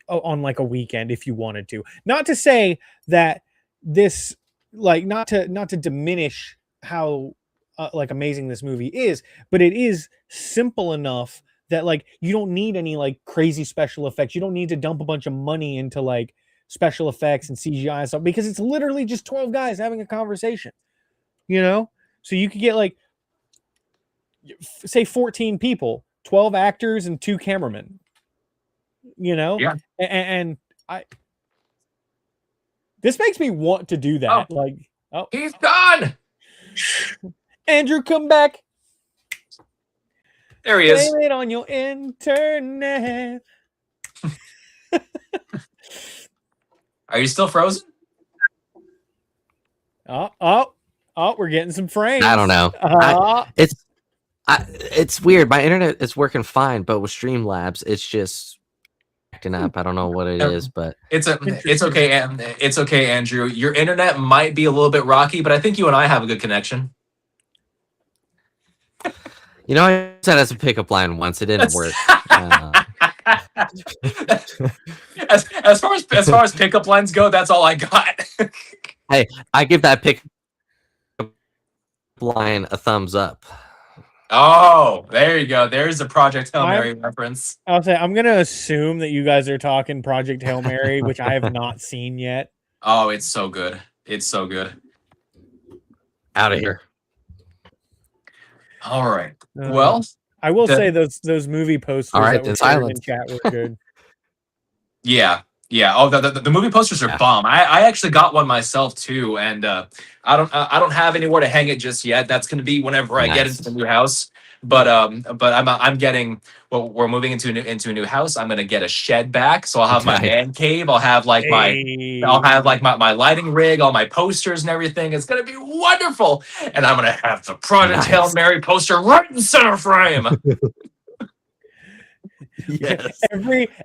on like a weekend if you wanted to. Not to say that this, like, not to diminish how like amazing this movie is, but it is simple enough that like you don't need any like crazy special effects. You don't need to dump a bunch of money into like special effects and CGI and stuff, because it's literally just 12 guys having a conversation, you know? So you could get like, say 14 people, 12 actors and 2 cameramen, you know? Yeah. And this makes me want to do that. Oh. Like, oh, He's gone. Andrew, come back. There he is. Blame it on your internet. Are you still frozen? Oh, we're getting some frames. I don't know. It's weird. My internet is working fine, but with Streamlabs, it's just acting up. I don't know what it is, but It's okay. It's okay, Andrew. Your internet might be a little bit rocky, but I think you and I have a good connection. you know, I said as a pickup line once, it didn't work. As far as pickup lines go, that's all I got. Hey, I give that pickup line a thumbs up. Oh, there you go. There's a Project Hail Mary reference. I'll say I'm gonna assume that you guys are talking Project Hail Mary, which I have not seen yet. Oh, it's so good. It's so good. Out of here. All right. Well, I will say those movie posters that were shared in chat were good. Yeah. Oh, the movie posters are bomb. I actually got one myself too, and I don't have anywhere to hang it just yet. That's going to be whenever I get into the new house. But I'm getting. Well, we're moving into a new house. I'm going to get a shed back, so I'll have my man cave. I'll have like my lighting rig, all my posters and everything. It's going to be wonderful, and I'm going to have the Project Hail Mary poster right in center frame. Yes,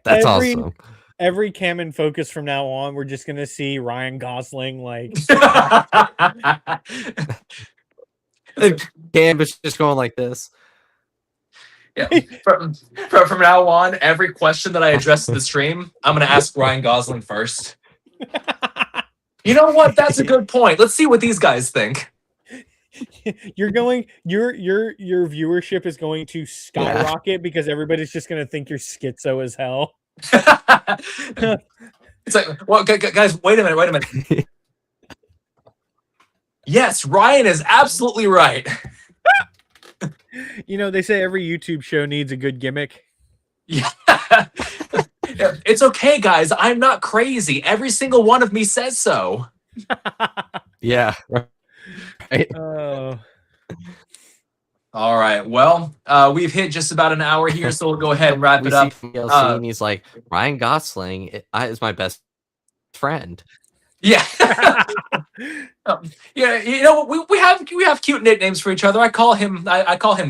that's awesome. Every Cam in Focus from now on, we're just gonna see Ryan Gosling like. Cam is just going like this. Yeah. From now on, every question that I address in the stream, I'm gonna ask Ryan Gosling first. You know what? That's a good point. Let's see what these guys think. Your viewership is going to skyrocket because everybody's just gonna think you're schizo as hell. It's like, well, guys, wait a minute. Yes, Ryan is absolutely right. You know, they say every YouTube show needs a good gimmick. Yeah. It's okay, guys. I'm not crazy. Every single one of me says so. Yeah. Right. All right. Well, we've hit just about an hour here, so we'll go ahead and wrap it up. And he's like, Ryan Gosling is my best friend. Yeah. Yeah. You know, we have cute nicknames for each other. I call him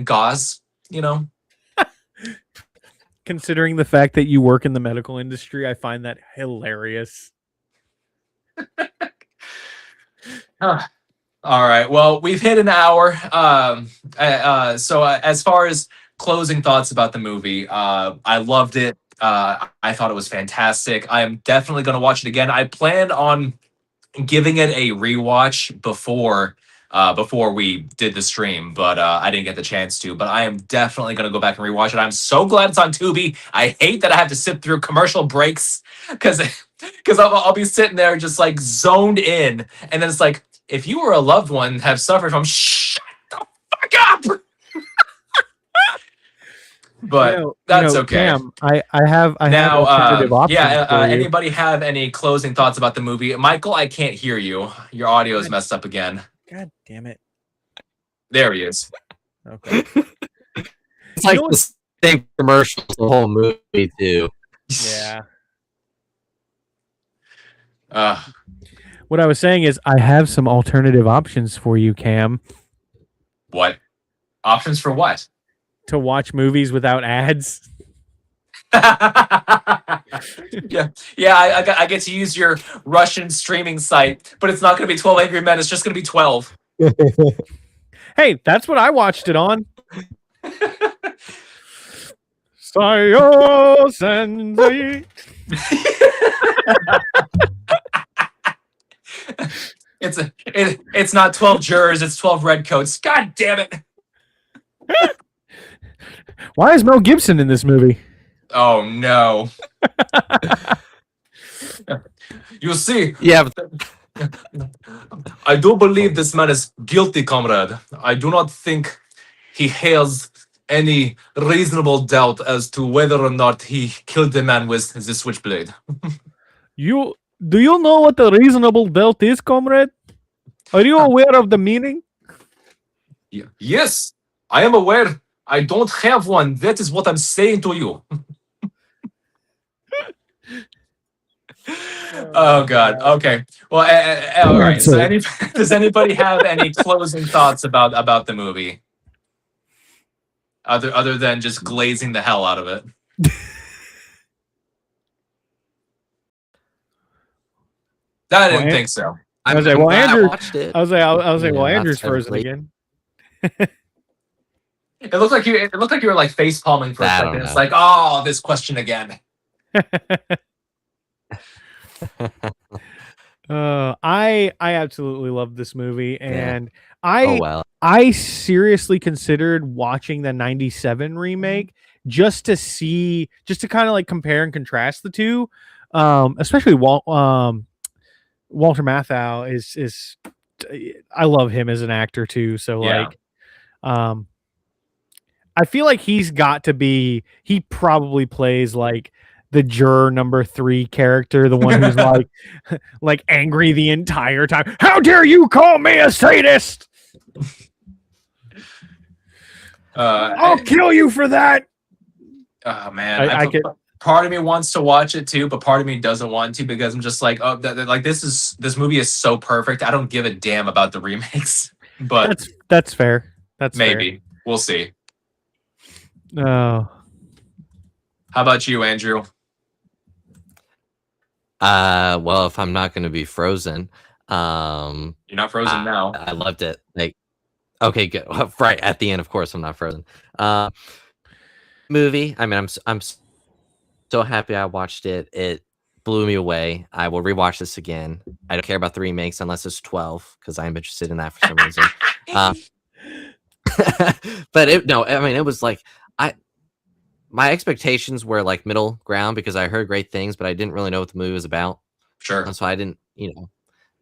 Gauze. You know. Considering the fact that you work in the medical industry, I find that hilarious. All right. Well, we've hit an hour. So as far as closing thoughts about the movie, I loved it. I thought it was fantastic. I am definitely going to watch it again. I planned on giving it a rewatch before we did the stream, but I didn't get the chance to. But I am definitely going to go back and rewatch it. I'm so glad it's on Tubi. I hate that I have to sit through commercial breaks because I'll be sitting there just like zoned in, and then it's like, if you or a loved one have suffered from, shut the fuck up. But that's okay. Cam, I have alternative options. Yeah. Anybody have any closing thoughts about the movie? Michael, I can't hear you. Your audio is messed up again. God damn it! There he is. Okay. It's like the same commercials the whole movie too. Yeah. What I was saying is I have some alternative options for you, Cam. What? Options for what? To watch movies without ads. Yeah. I get to use your Russian streaming site, but it's not going to be 12 Angry Men. It's just going to be 12. Hey, that's what I watched it on. Sayo Sensei. It's not 12 jurors, it's 12 redcoats. God damn it. Why is Mel Gibson in this movie? Oh no. You see, Yeah, but I do believe this man is guilty, comrade. I do not think he has any reasonable doubt as to whether or not he killed the man with the switchblade. Do you know what the reasonable doubt is, comrade? Are you aware of the meaning? Yes, I am aware. I don't have one. That is what I'm saying to you. Oh God. Okay. Well, all right. So, does anybody have any closing thoughts about the movie, other than just glazing the hell out of it? I didn't think so. I was like, well, Andrew. I watched it. I was like, well, Andrew's that's frozen late. again. It looked like you were like face palming for a I don't second. It's know. like, oh, this question again. I absolutely love this movie, and Oh well. I seriously considered watching the '97 remake just to kind of like compare and contrast the two. Especially Walter Matthau is I love him as an actor too. So Yeah. I feel like he probably plays like the juror number 3 character, the one who's like angry the entire time. How dare you call me a sadist? I'll kill you for that. Oh man, I could. Part of me wants to watch it too, but part of me doesn't want to because I'm just like, oh, like this movie is so perfect. I don't give a damn about the remakes. But that's fair. That's maybe we'll see. fair. Oh. How about you, Andrew? Well, if I'm not going to be frozen, You're not frozen now. I loved it. Like, okay, good. Right at the end, of course, I'm not frozen. Movie. I mean, I'm so happy I watched it. It blew me away. I will rewatch this again. I don't care about the remakes unless it's 12 because I'm interested in that for some reason. But it was like my expectations were like middle ground because I heard great things, but I didn't really know what the movie was about. Sure. So I didn't,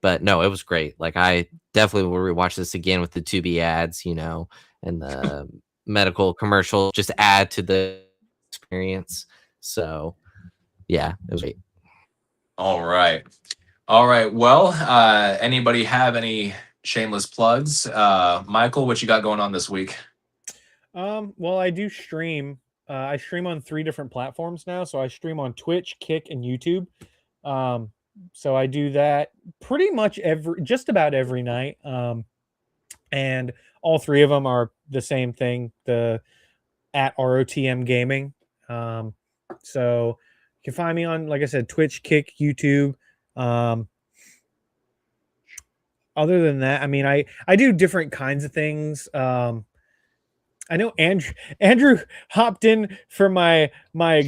but no, it was great. Like I definitely will rewatch this again with the Tubi ads, and the medical commercial just add to the experience. So yeah, it was great. All right. Well, anybody have any shameless plugs? Michael, what you got going on this week? Well, I do stream. I stream on 3 different platforms now. So I stream on Twitch, Kick, and YouTube. So I do that pretty much just about every night. And all 3 of them are the same thing, at ROTM Gaming. So you can find me on, like I said, Twitch, Kick, YouTube. Other than that, I mean, I do different kinds of things. I know Andrew hopped in for my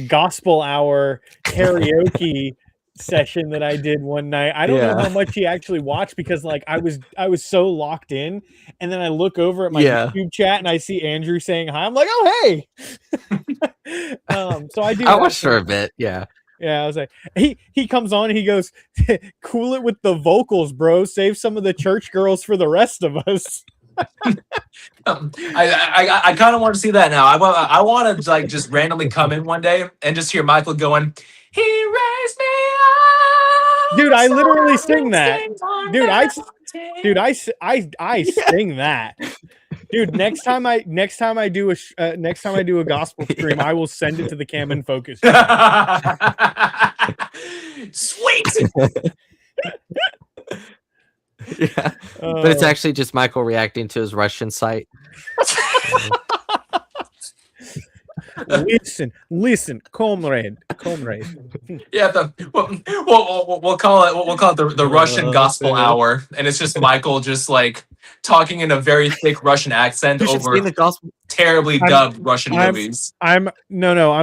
gospel hour karaoke session that I did one night. I don't know how much he actually watched because like I was so locked in, and then I look over at my YouTube chat and I see Andrew saying hi. I'm like, oh hey. So I do. I watched for a bit. Yeah. Yeah, I was like, he comes on and he goes, cool it with the vocals, bro. Save some of the church girls for the rest of us. I kind of want to see that now. I want to like just randomly come in one day and just hear Michael going, "He raised me up." Dude, I literally sing that. Dude, I sing that. Dude, next time I do a gospel stream, I will send it to the Cam and Focus. Sweet. Yeah, but it's actually just Michael reacting to his Russian site. Listen, comrade. Yeah, we'll call it the Russian gospel hour, and it's just Michael just like talking in a very thick Russian accent over the gospel. terribly dubbed Russian movies. I'm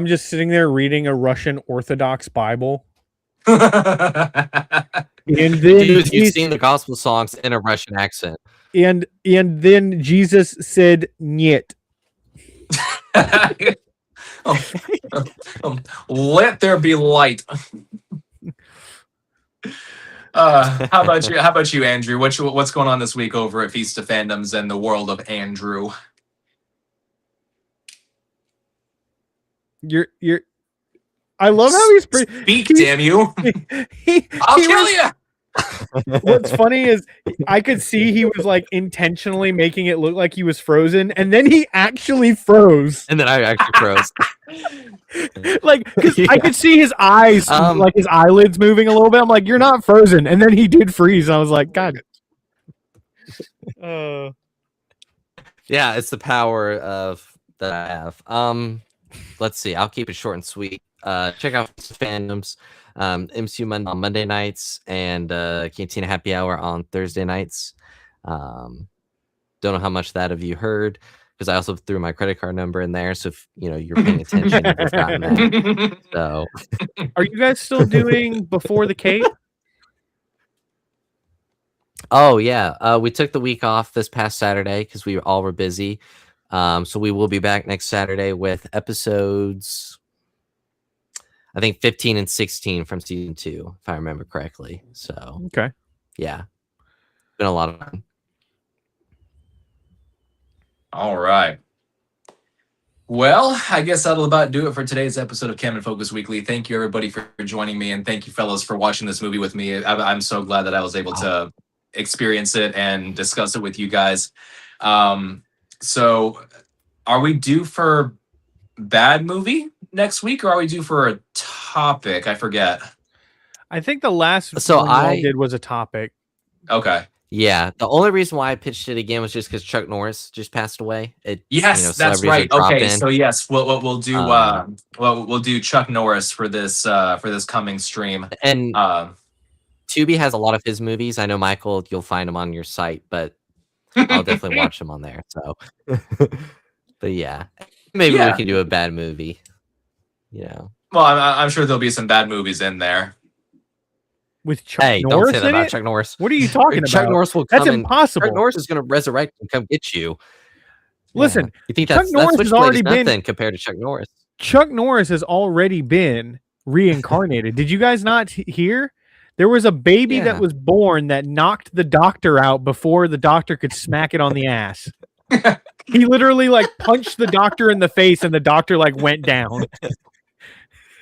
just sitting there reading a Russian Orthodox Bible. And then Dude, you've seen the gospel songs in a Russian accent. and then Jesus said "niet." Let there be light. How about you, Andrew? What's going on this week over at Feast of Fandoms and the world of Andrew? You're. I love how he's Speak, damn you! I'll kill you. What's funny is I could see he was like intentionally making it look like he was frozen, and then he actually froze. And then I actually froze. Like, because I could see his eyes, like his eyelids moving a little bit. I'm like, you're not frozen, and then he did freeze. And I was like, God. Yeah, it's the power of that I have. Let's see. I'll keep it short and sweet. Check out Fandoms, MCU Monday on Monday nights, and Cantina Happy Hour on Thursday nights. Don't know how much that of you heard, because I also threw my credit card number in there. So if you're paying attention, you've gotten that. So, are you guys still doing Before the Cape? Oh yeah, we took the week off this past Saturday because we all were busy. So we will be back next Saturday with episodes, I think 15 and 16 from season 2, if I remember correctly. So okay, yeah, been a lot of fun. All right. Well, I guess that'll about do it for today's episode of Canon Focus Weekly. Thank you, everybody, for joining me, and thank you, fellas, for watching this movie with me. I'm so glad that I was able to experience it and discuss it with you guys. So, are we due for bad movie next week, or are we due for a topic? I forget. I think the last one I did was a topic. Okay. Yeah, the only reason why I pitched it again was just because Chuck Norris just passed away. That's right. Okay, so yes, we'll do Chuck Norris for this coming stream. And Tubi has a lot of his movies. I know, Michael, you'll find them on your site, but I'll definitely watch them on there. So, but yeah, maybe we can do a bad movie. Well, I'm sure there'll be some bad movies in there. With Chuck Norris, don't say that about Chuck Norris. What are you talking about? Chuck Norris will come. That's impossible. Chuck Norris is going to resurrect and come get you. Listen, you think Chuck Norris has already been compared to Chuck Norris? Chuck Norris has already been reincarnated. Did you guys not hear? There was a baby that was born that knocked the doctor out before the doctor could smack it on the ass. He literally punched the doctor in the face, and the doctor went down.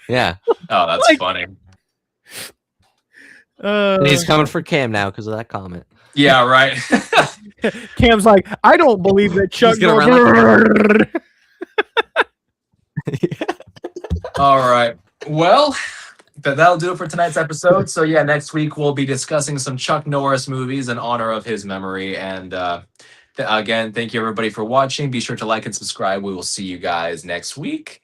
Yeah. Oh, that's funny. And he's coming for Cam now because of that comment. Yeah, right. Cam's like, I don't believe that Chuck Norris. All right. Well, that'll do it for tonight's episode. So yeah, next week we'll be discussing some Chuck Norris movies in honor of his memory. And again, thank you everybody for watching. Be sure to like and subscribe. We will see you guys next week.